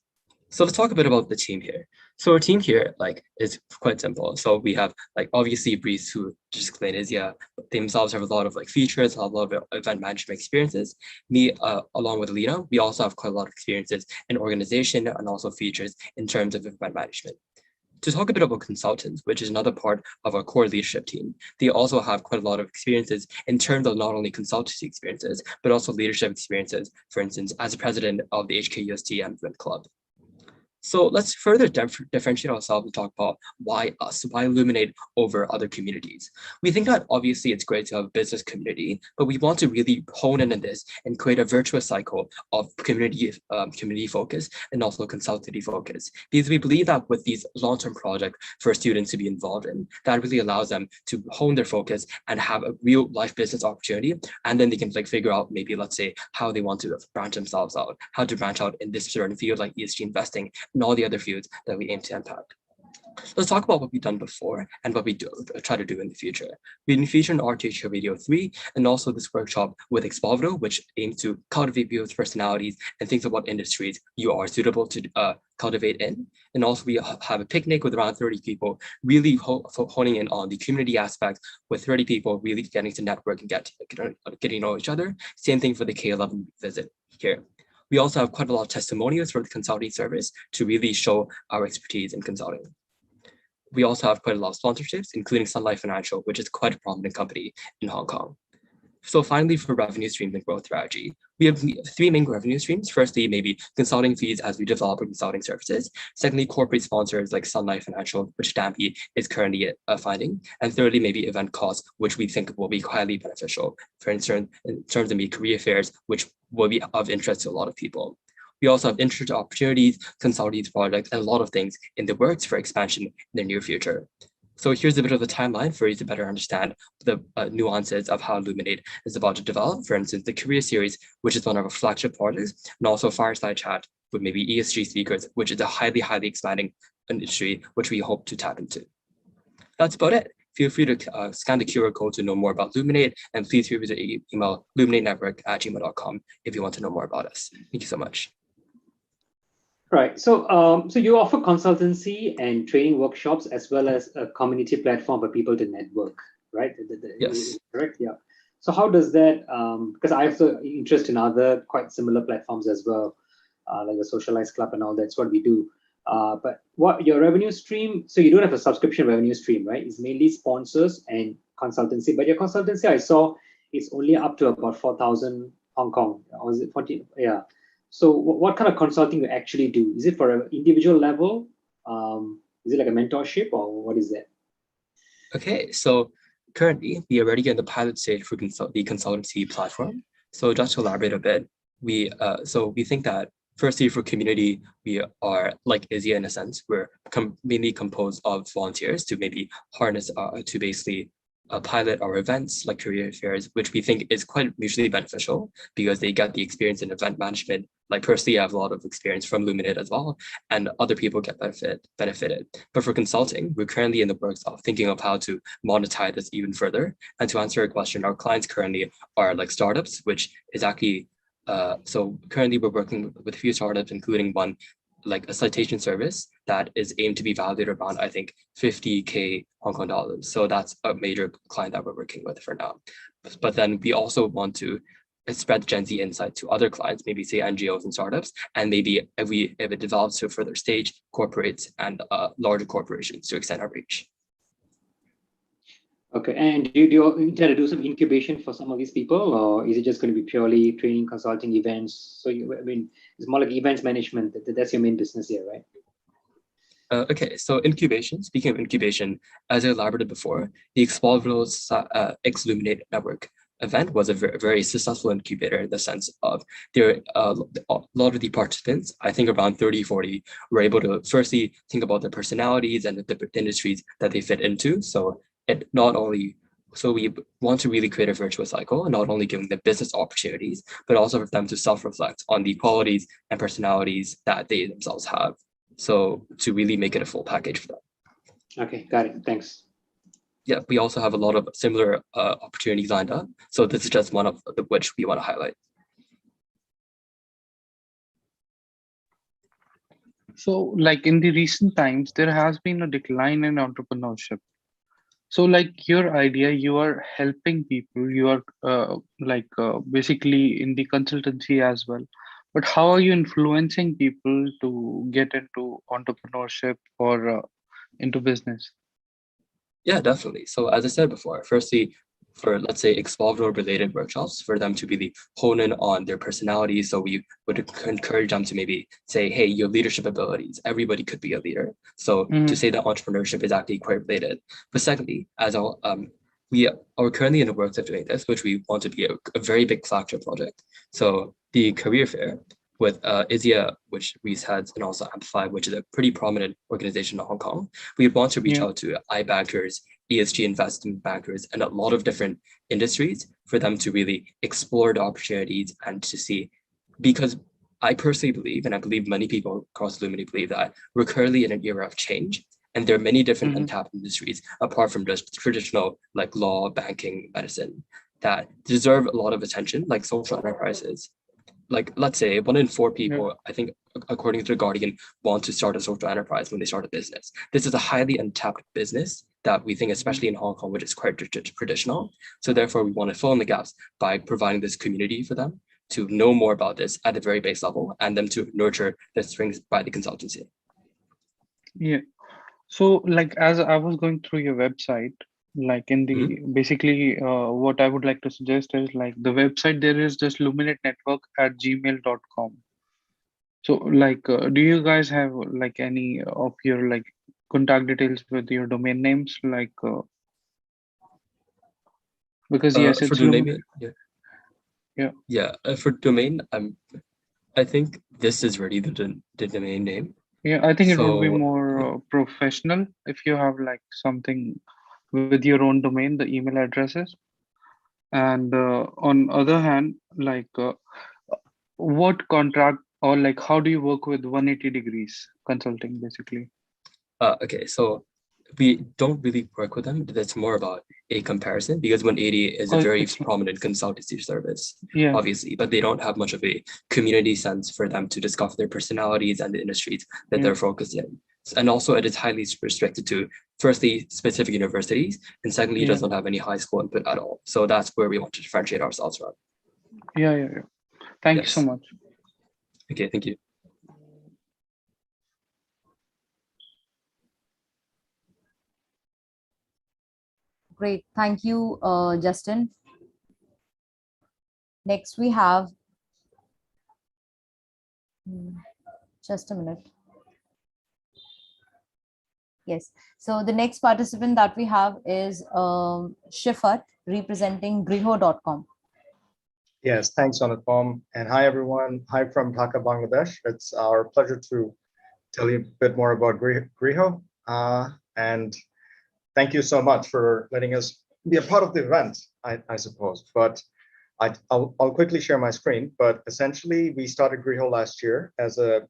Speaker 12: So let's talk a bit about the team here. So our team here is quite simple. So we have obviously Breeze, who just explained is they themselves have a lot of features, a lot of event management experiences. Me, along with Lena, we also have quite a lot of experiences in organization and also features in terms of event management. To talk a bit about consultants, which is another part of our core leadership team, they also have quite a lot of experiences in terms of not only consultancy experiences, but also leadership experiences, for instance, as a president of the HKUST Movement Club. So let's further differentiate ourselves and talk about why us, why Illuminate over other communities. We think that obviously it's great to have a business community, but we want to really hone in on this and create a virtuous cycle of community focus and also consultancy focus. Because we believe that with these long-term projects for students to be involved in, that really allows them to hone their focus and have a real life business opportunity. And then they can figure out maybe, let's say, how they want to branch themselves out, how to branch out in this certain field like ESG investing, and all the other fields that we aim to impact. Let's talk about what we've done before and what we try to do in the future. We've been featured in RTH Radio 3 and also this workshop with Expovido, which aims to cultivate people's personalities and think about industries you are suitable to cultivate in. And also we have a picnic with around 30 people, really honing in on the community aspect with 30 people really getting to network and getting to know each other. Same thing for the K11 visit here. We also have quite a lot of testimonials from the consulting service to really show our expertise in consulting. We also have quite a lot of sponsorships, including Sun Life Financial, which is quite a prominent company in Hong Kong. So finally, for revenue streams and growth strategy, we have three main revenue streams. Firstly, maybe consulting fees as we develop our consulting services. Secondly, corporate sponsors like Sunlight Financial, which Stampy is currently finding. And thirdly, maybe event costs, which we think will be highly beneficial for in terms of maybe career fairs, which will be of interest to a lot of people. We also have interest opportunities, consulting projects, and a lot of things in the works for expansion in the near future. So here's a bit of the timeline for you to better understand the nuances of how Illuminate is about to develop. For instance, the career series, which is one of our flagship projects, and also fireside chat with maybe ESG speakers, which is a highly, highly expanding industry, which we hope to tap into. That's about it. Feel free to scan the QR code to know more about Illuminate, and please feel free to email illuminatenetwork@gmail.com if you want to know more about us. Thank you so much.
Speaker 4: Right. So, so you offer consultancy and training workshops as well as a community platform for people to network, right?
Speaker 12: Yes.
Speaker 4: Correct. Yeah. So how does that? Because I have the interest in other quite similar platforms as well, like the Socialized Club and all. That's what we do. But what your revenue stream? So you don't have a subscription revenue stream, right? It's mainly sponsors and consultancy. But your consultancy, I saw, is only up to about 4,000 Hong Kong. Or is it 40? Yeah. So what kind of consulting you actually do? Is it for an individual level? Is it like a mentorship, or what is that?
Speaker 12: Okay, so currently we are already in the pilot stage for the consultancy platform. So just to elaborate a bit, we think that firstly for community, we are like ISIA in a sense. We're mainly composed of volunteers to maybe harness to basically pilot our events like career fairs, which we think is quite mutually beneficial because they get the experience in event management. Like personally, I have a lot of experience from Luminate as well, and other people get benefited. But for consulting, we're currently in the works of thinking of how to monetize this even further. And to answer your question, our clients currently are like startups, which is actually, so currently we're working with a few startups, including one like a citation service that is aimed to be valued around, I think, 50K Hong Kong dollars. So that's a major client that we're working with for now. But then we also want to spread Gen Z insight to other clients, maybe say NGOs and startups, and maybe if it develops to a further stage, corporates and larger corporations to extend our reach.
Speaker 4: Okay, and do you intend to do some incubation for some of these people, or is it just going to be purely training, consulting, events? So it's more like events management. That's your main business here, right?
Speaker 12: Okay, so incubation. Speaking of incubation, as I elaborated before, the Explorers X Illuminate Network event was a very successful incubator in the sense of there a lot of the participants, I think around 30, 40, were able to firstly think about their personalities and the different industries that they fit into. So we want to really create a virtuous cycle and not only giving them business opportunities, but also for them to self-reflect on the qualities and personalities that they themselves have. So to really make it a full package for them.
Speaker 4: Okay, got it. Thanks.
Speaker 12: Yeah, we also have a lot of similar opportunities lined up. So this is just one of which we want to highlight.
Speaker 6: So like in the recent times, there has been a decline in entrepreneurship. So like your idea, you are helping people, you are basically in the consultancy as well. But how are you influencing people to get into entrepreneurship or into business?
Speaker 12: Yeah, definitely. So as I said before, firstly, for let's say Explorers related workshops, for them to really hone in on their personality. So we would encourage them to maybe say, hey, your leadership abilities, everybody could be a leader. So to say that entrepreneurship is actually quite related. But secondly, as we are currently in the works of doing this, which we want to be a very big flagship project. So the career fair with ISIA, which Reese heads, and also Amplify, which is a pretty prominent organization in Hong Kong. We want to reach out to iBankers, ESG investment bankers, and a lot of different industries for them to really explore the opportunities and to see, because I personally believe, and I believe many people across Illuminati believe that we're currently in an era of change. And there are many different untapped industries apart from just traditional like law, banking, medicine that deserve a lot of attention, like social enterprises. Like, let's say 1 in 4 people, I think, according to The Guardian, want to start a social enterprise when they start a business. This is a highly untapped business that we think, especially in Hong Kong, which is quite traditional. So therefore, we want to fill in the gaps by providing this community for them to know more about this at the very base level and them to nurture the strengths by the consultancy.
Speaker 6: Yeah. So like, as I was going through your website, Like in the basically, what I would like to suggest is like the website there is just luminate@gmail.com. So like, do you guys have like any of your like contact details with your domain names? Like, because yes,
Speaker 12: For
Speaker 6: it's
Speaker 12: domain, for domain, I think this is already the domain name.
Speaker 6: Yeah, I think it would be
Speaker 12: So
Speaker 6: more professional if you have like something with your own domain, the email addresses. And on other hand, like what contract or like how do you work with 180 degrees consulting basically?
Speaker 12: okay, so we don't really work with them. That's more about a comparison because 180 is a very
Speaker 6: It's
Speaker 12: prominent consultancy service,
Speaker 6: yeah,
Speaker 12: obviously, but they don't have much of a community sense for them to discover their personalities and the industries that
Speaker 6: yeah,
Speaker 12: they're focused in. And also it is highly restricted to firstly specific universities, and secondly, it
Speaker 6: yeah,
Speaker 12: does not have any high school input at all. So that's where we want to differentiate ourselves from.
Speaker 6: yeah. Thank you so
Speaker 12: Yes.
Speaker 6: much.
Speaker 12: Okay, thank you.
Speaker 1: Great. Thank you, Justin. Next, we have, just a minute. Yes. So the next participant that we have is Shifat, representing griho.com.
Speaker 13: Yes, thanks, Anupam. And hi, everyone. Hi from Dhaka, Bangladesh. It's our pleasure to tell you a bit more about Griho. And thank you so much for letting us be a part of the event, I suppose. But I'll quickly share my screen. But essentially, we started Griho last year as a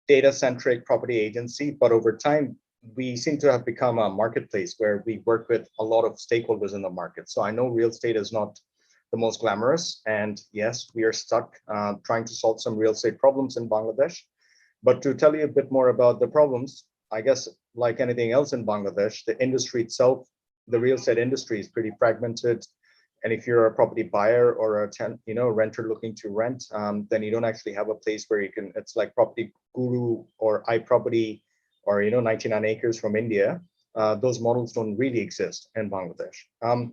Speaker 13: data-centric property agency. But over time, we seem to have become a marketplace where we work with a lot of stakeholders in the market. So I know real estate is not the most glamorous. And yes, we are stuck trying to solve some real estate problems in Bangladesh. But to tell you a bit more about the problems, I guess like anything else in Bangladesh, the industry itself, the real estate industry is pretty fragmented. And if you're a property buyer or a renter looking to rent, then you don't actually have a place where you can. It's like Property Guru or iProperty or 99 Acres from India. Those models don't really exist in Bangladesh.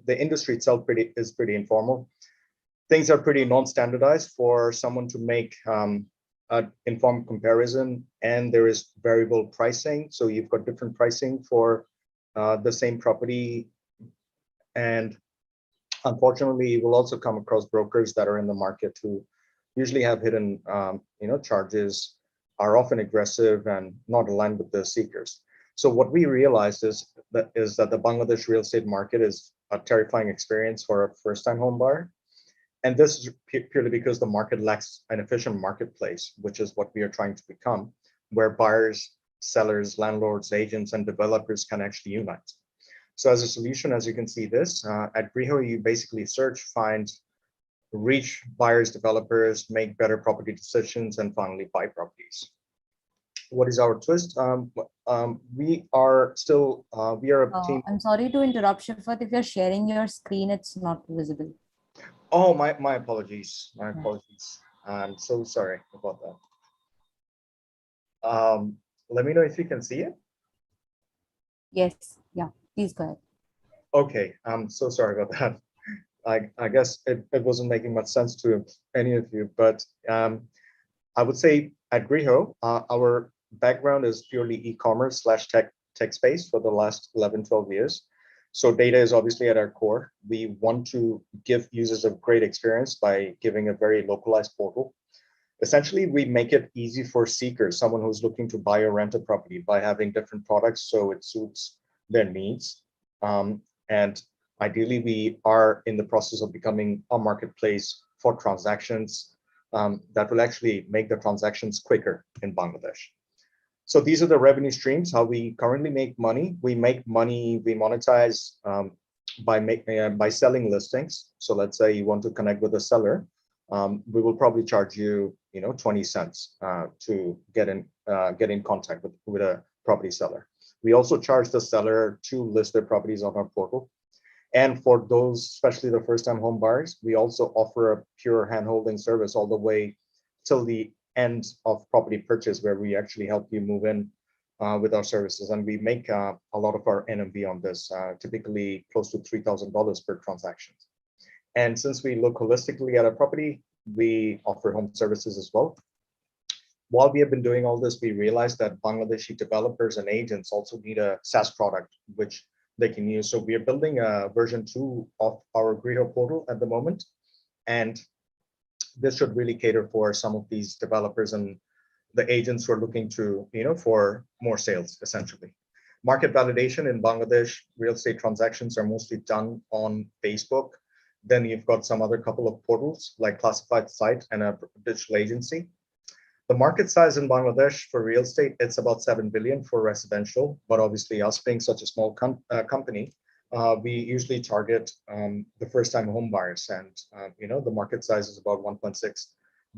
Speaker 13: The industry itself is pretty informal. Things are pretty non-standardized for someone to make an informed comparison, and there is variable pricing. So you've got different pricing for the same property. And unfortunately, you will also come across brokers that are in the market who usually have hidden charges, are often aggressive and not aligned with the seekers. So what we realized is that the Bangladesh real estate market is a terrifying experience for a first-time home buyer. And this is purely because the market lacks an efficient marketplace, which is what we are trying to become, where buyers, sellers, landlords, agents, and developers can actually unite. So as a solution, as you can see this, at Griho, you basically search, find, reach buyers, developers, make better property decisions, and finally buy properties. What is our twist? We are a team.
Speaker 1: I'm sorry to interrupt, Shifat. If you're sharing your screen, it's not visible.
Speaker 13: Oh, my apologies. My apologies. I'm so sorry about that. Let me know if you can see it.
Speaker 1: Yes. Yeah. Please go ahead.
Speaker 13: Okay. I'm so sorry about that. I guess it wasn't making much sense to any of you, but I would say at Griho, our background is purely e-commerce / tech space for the last 11, 12 years. So data is obviously at our core. We want to give users a great experience by giving a very localized portal. Essentially, we make it easy for seekers, someone who's looking to buy or rent a property, by having different products so it suits their needs. And ideally, we are in the process of becoming a marketplace for transactions that will actually make the transactions quicker in Bangladesh. So these are the revenue streams, how we currently make money. We monetize by selling listings. So let's say you want to connect with a seller. We will probably charge you, 20 cents to get in contact with a property seller. We also charge the seller to list their properties on our portal. And for those, especially the first-time home buyers, we also offer a pure hand-holding service all the way till the end of property purchase, where we actually help you move in with our services, and we make a lot of our NMV on this, typically close to $3,000 per transaction. And since we look holistically at a property, we offer home services as well. While we have been doing all this, we realized that Bangladeshi developers and agents also need a SaaS product, which they can use. So we are building a version 2 of our Griho portal at the moment. And this should really cater for some of these developers and the agents who are looking to, for more sales, essentially. Market validation in Bangladesh, real estate transactions are mostly done on Facebook. Then you've got some other couple of portals like Classified Site and a digital agency. The market size in Bangladesh for real estate, it's about 7 billion for residential, but obviously us being such a small company, we usually target the first-time home buyers, and the market size is about $1.6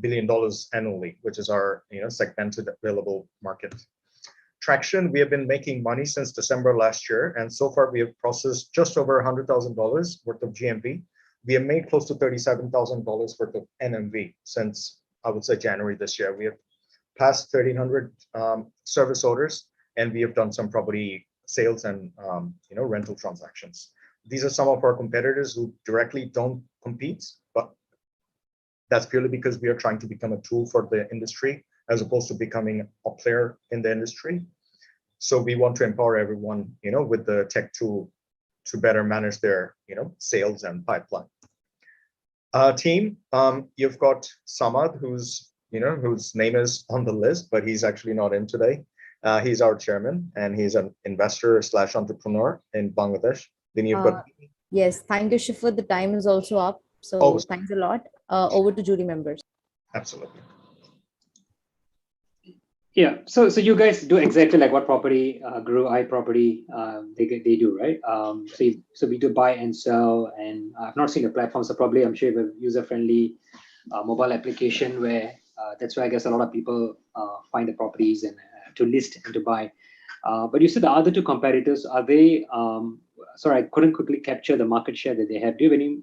Speaker 13: billion annually, which is our segmented available market. Traction, we have been making money since December last year, and so far we have processed just over $100,000 worth of GMV. We have made close to $37,000 worth of NMV since, I would say, January this year. We have passed 1,300 service orders, and we have done some property sales and rental transactions. These are some of our competitors who directly don't compete, but that's purely because we are trying to become a tool for the industry as opposed to becoming a player in the industry. So we want to empower everyone, with the tech tool to better manage their, sales and pipeline. Team, you've got Samad, whose name is on the list, but he's actually not in today. He's our chairman, and he's an investor / entrepreneur in Bangladesh. Then you've got.
Speaker 1: Yes, thank you, Shifra. The time is also up. So thanks a lot. Over to jury members.
Speaker 13: Absolutely.
Speaker 4: Yeah, so you guys do exactly like what property Grow iProperty they do, right? So we do buy and sell, and I've not seen the platform, so probably I'm sure you have a user-friendly mobile application where that's where I guess a lot of people find the properties and to list and to buy. But you said the other two competitors, are they? Sorry, I couldn't quickly capture the market share that they have. Do you have any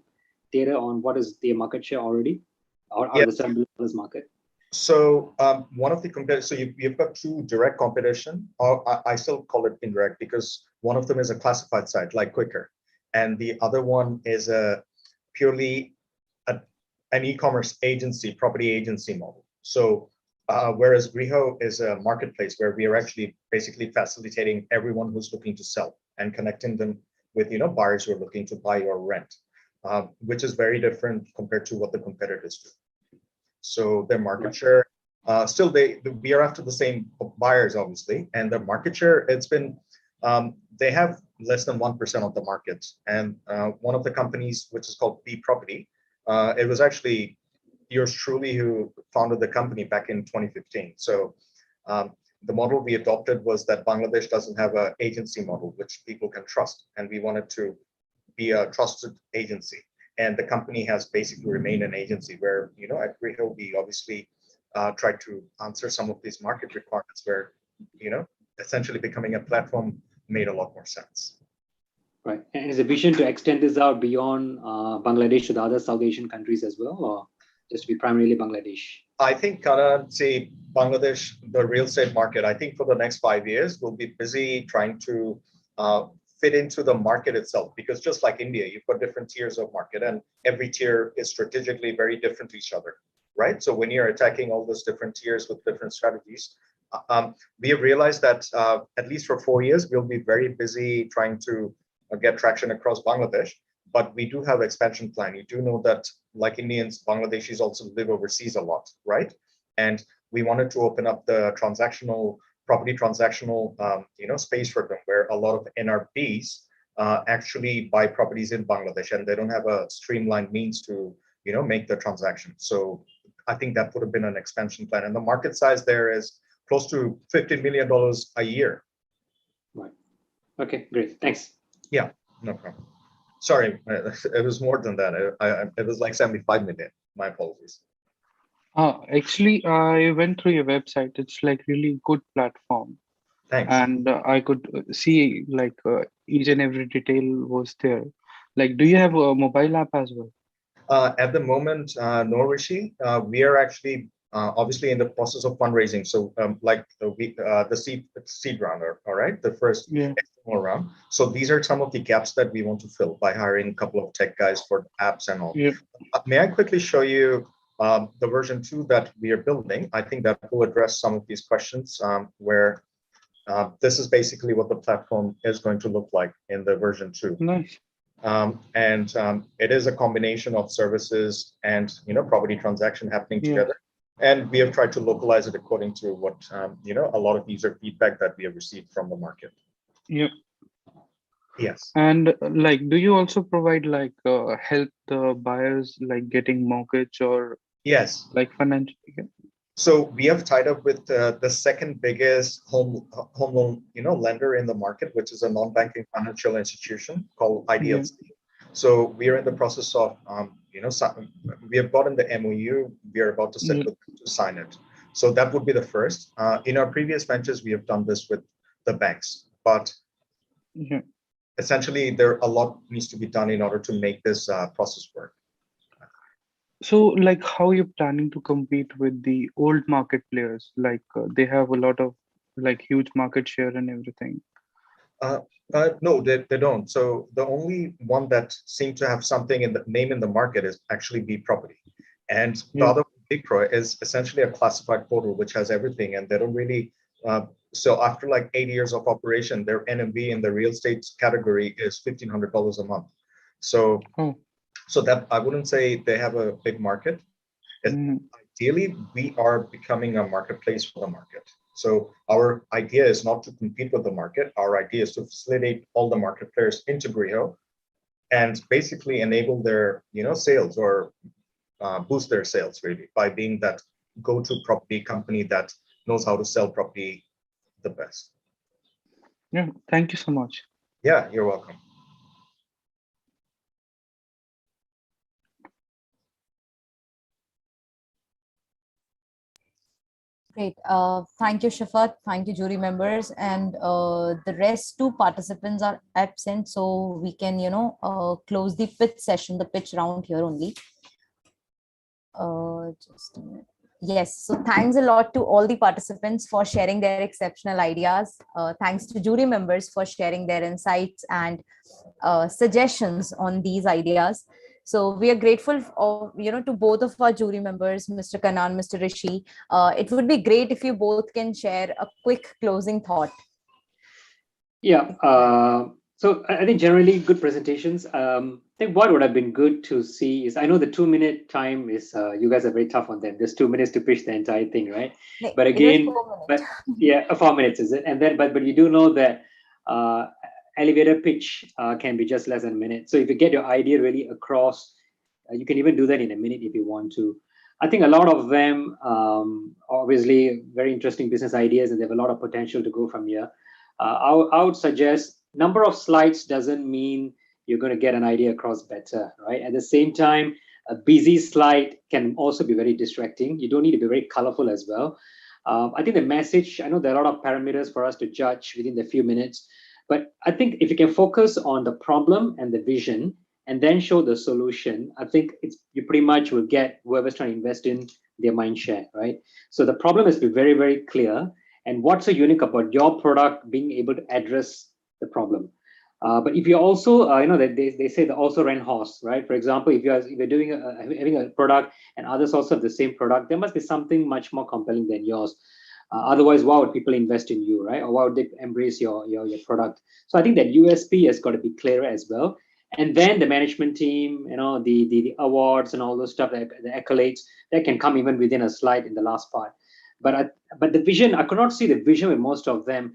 Speaker 4: data on what is their market share already, or the $7 billion market?
Speaker 13: So one of the competitors, so you've got two direct competition, or I still call it indirect because one of them is a classified site like Quicker, and the other one is a purely an e-commerce agency, property agency model. So whereas Griho is a marketplace where we are actually basically facilitating everyone who's looking to sell and connecting them with buyers who are looking to buy or rent, which is very different compared to what the competitors do. So their market share, still we are after the same buyers, obviously, and the market share, it's been, they have less than 1% of the market. And one of the companies, which is called B Property, it was actually yours truly who founded the company back in 2015. So the model we adopted was that Bangladesh doesn't have an agency model, which people can trust. And we wanted to be a trusted agency. And the company has basically remained an agency where, at Griho, we obviously tried to answer some of these market requirements where, essentially becoming a platform made a lot more sense.
Speaker 4: Right. And is the vision to extend this out beyond Bangladesh to the other South Asian countries as well, or just to be primarily Bangladesh?
Speaker 13: I think, say Bangladesh, the real estate market, I think for the next 5 years, we'll be busy trying to fit into the market itself, because just like India, you've got different tiers of market, and every tier is strategically very different to each other, right? So when you're attacking all those different tiers with different strategies, we have realized that at least for 4 years, we'll be very busy trying to get traction across Bangladesh, but we do have expansion plan. You do know that like Indians, Bangladeshis also live overseas a lot, right? And we wanted to open up the property transactional space for them, where a lot of NRPs actually buy properties in Bangladesh, and they don't have a streamlined means to make the transaction. So I think that would have been an expansion plan, and the market size there is close to $50 million a year.
Speaker 4: Right. Okay, great. Thanks.
Speaker 13: Yeah, no problem. Sorry, it was more than that. It was like 75 million. My apologies.
Speaker 6: Actually, I went through your website. It's like really good platform.
Speaker 13: Thanks.
Speaker 6: And I could see like each and every detail was there. Like, do you have a mobile app as well?
Speaker 13: At the moment, no, Rishi. We are actually obviously in the process of fundraising. So like the seed round, all right, the first external round. So these are some of the gaps that we want to fill by hiring a couple of tech guys for apps and all. May I quickly show you the version 2 that we are building? I think that will address some of these questions where this is basically what the platform is going to look like in the version 2.
Speaker 6: Nice.
Speaker 13: It is a combination of services and property transaction happening together. And we have tried to localize it according to what a lot of user feedback that we have received from the market.
Speaker 6: Yep.
Speaker 13: Yes.
Speaker 6: And like, do you also provide like help the buyers like getting mortgage or
Speaker 13: yes,
Speaker 6: like financial?
Speaker 13: So we have tied up with the second biggest home loan lender in the market, which is a non-banking financial institution called IDLC. So we are in the process of we have gotten the MOU. We are about to sit with them to sign it. So that would be the first. In our previous ventures, we have done this with the banks, but essentially there a lot needs to be done in order to make this process work.
Speaker 6: So like, how are you planning to compete with the old market players? Like they have a lot of like huge market share and everything.
Speaker 13: No, they don't. So the only one that seemed to have something in the name in the market is actually B Property. And the other Big Pro is essentially a classified portal, which has everything. And they don't really, so after like 8 years of operation, their NMV in the real estate category is $1,500 a month. So, so that I wouldn't say they have a big market. Ideally, we are becoming a marketplace for the market. So our idea is not to compete with the market. Our idea is to facilitate all the market players into Griho and basically enable their sales or boost their sales really by being that go-to property company that knows how to sell property the best.
Speaker 6: Yeah, thank you so much.
Speaker 13: Yeah, you're welcome.
Speaker 1: Great. Thank you, Shafat. Thank you, jury members. And the rest 2 participants are absent, so we can, close the pitch session, the pitch round here only. Just a minute. Yes, so thanks a lot to all the participants for sharing their exceptional ideas. Thanks to jury members for sharing their insights and suggestions on these ideas. So we are grateful to both of our jury members, Mr. Kanan, Mr. Rishi. It would be great if you both can share a quick closing thought.
Speaker 4: Yeah, so I think generally good presentations. I think what would have been good to see is, I know the 2-minute time is, you guys are very tough on them. There's 2 minutes to pitch the entire thing, right? But again, 4 minutes is it? And then, but you do know that elevator pitch can be just less than a minute. So if you get your idea really across, you can even do that in a minute if you want to. I think a lot of them, obviously, very interesting business ideas, and they have a lot of potential to go from here. I would suggest number of slides doesn't mean you're going to get an idea across better, right? At the same time, a busy slide can also be very distracting. You don't need to be very colorful as well. I think the message, I know there are a lot of parameters for us to judge within the few minutes, but I think if you can focus on the problem and the vision and then show the solution, I think you pretty much will get whoever's trying to invest in their mind share, right? So the problem is to be very, very clear. And what's so unique about your product being able to address the problem? But if you also, they say the also ran horse, right? For example, if you're doing having a product and others also have the same product, there must be something much more compelling than yours. Otherwise, why would people invest in you, right? Or why would they embrace your product? So I think that USP has got to be clearer as well. And then the management team, the awards and all those stuff, the accolades, that can come even within a slide in the last part. But the vision, I could not see the vision with most of them.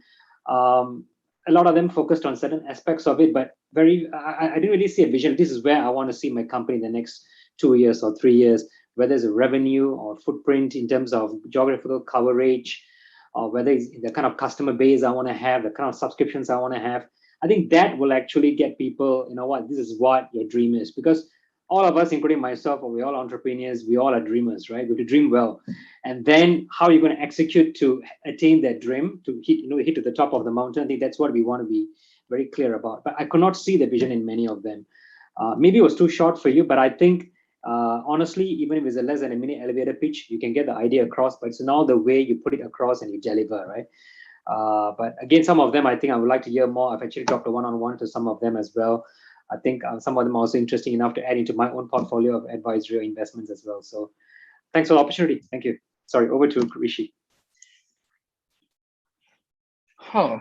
Speaker 4: A lot of them focused on certain aspects of it, but I didn't really see a vision. This is where I want to see my company in the next 2 years or 3 years, whether it's a revenue or footprint in terms of geographical coverage, or whether it's the kind of customer base I want to have, the kind of subscriptions I want to have. I think that will actually get people, this is what your dream is. Because all of us, including myself, we're all entrepreneurs, we all are dreamers, right? We have to dream well. And then how are you going to execute to attain that dream, to hit to the top of the mountain? I think that's what we want to be very clear about. But I could not see the vision in many of them. Maybe it was too short for you, but I think Honestly, even if it's a less than a minute elevator pitch, you can get the idea across, but it's now the way you put it across and you deliver, right? But again, some of them, I think I would like to hear more. I've actually dropped a one-on-one to some of them as well. I think some of them are also interesting enough to add into my own portfolio of advisory or investments as well. So thanks for the opportunity. Thank you. Sorry, over to Rishi.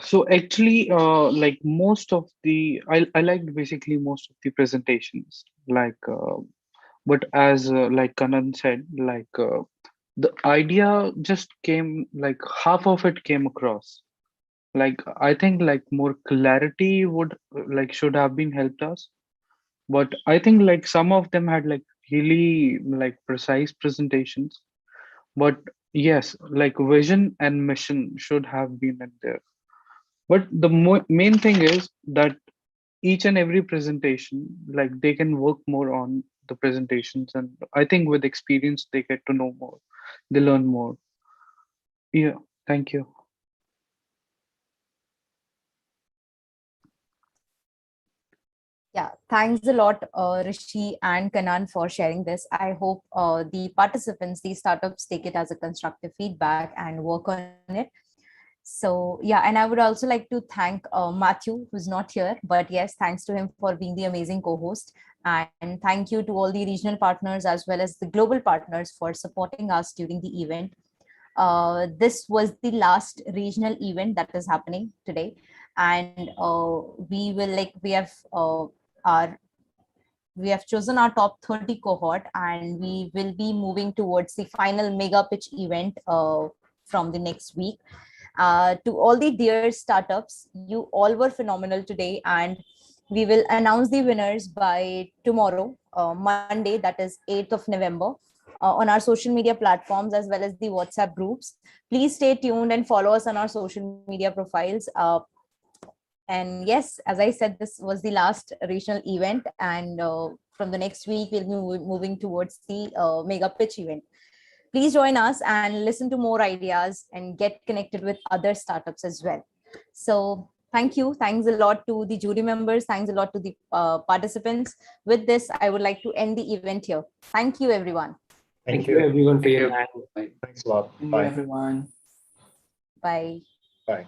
Speaker 6: So actually, like most of the, I liked basically most of the presentations, like, but as like Kanan said, like the idea just came, like half of it came across. Like I think like more clarity would like should have been helped us, but I think like some of them had like really like precise presentations. But yes, like vision and mission should have been in there. But the main thing is that each and every presentation, like they can work more on the presentations, and I think with experience they get to know more, they learn more. Yeah, thank you.
Speaker 1: Yeah, thanks a lot, Rishi and Kanan, for sharing this. I hope the participants, the startups, take it as a constructive feedback and work on it. So yeah, and I would also like to thank Matthew, who's not here, but yes, thanks to him for being the amazing co-host. And thank you to all the regional partners as well as the global partners for supporting us during the event. This was the last regional event that is happening today. And our we have chosen our top 30 cohort, and we will be moving towards the final mega pitch event from the next week. To all the dear startups, you all were phenomenal today, and we will announce the winners by tomorrow, Monday, that is 8th of November, on our social media platforms as well as the WhatsApp groups. Please stay tuned and follow us on our social media profiles. And yes, as I said, this was the last regional event, and from the next week, we'll be moving towards the mega pitch event. Please join us and listen to more ideas and get connected with other startups as well. So thank you. Thanks a lot to the jury members. Thanks a lot to the participants. With this, I would like to end the event here. Thank you, everyone.
Speaker 2: Thank you everyone for your time.
Speaker 13: Thanks a lot.
Speaker 7: Thank you,
Speaker 13: Bye.
Speaker 7: everyone.
Speaker 1: Bye.
Speaker 13: Bye.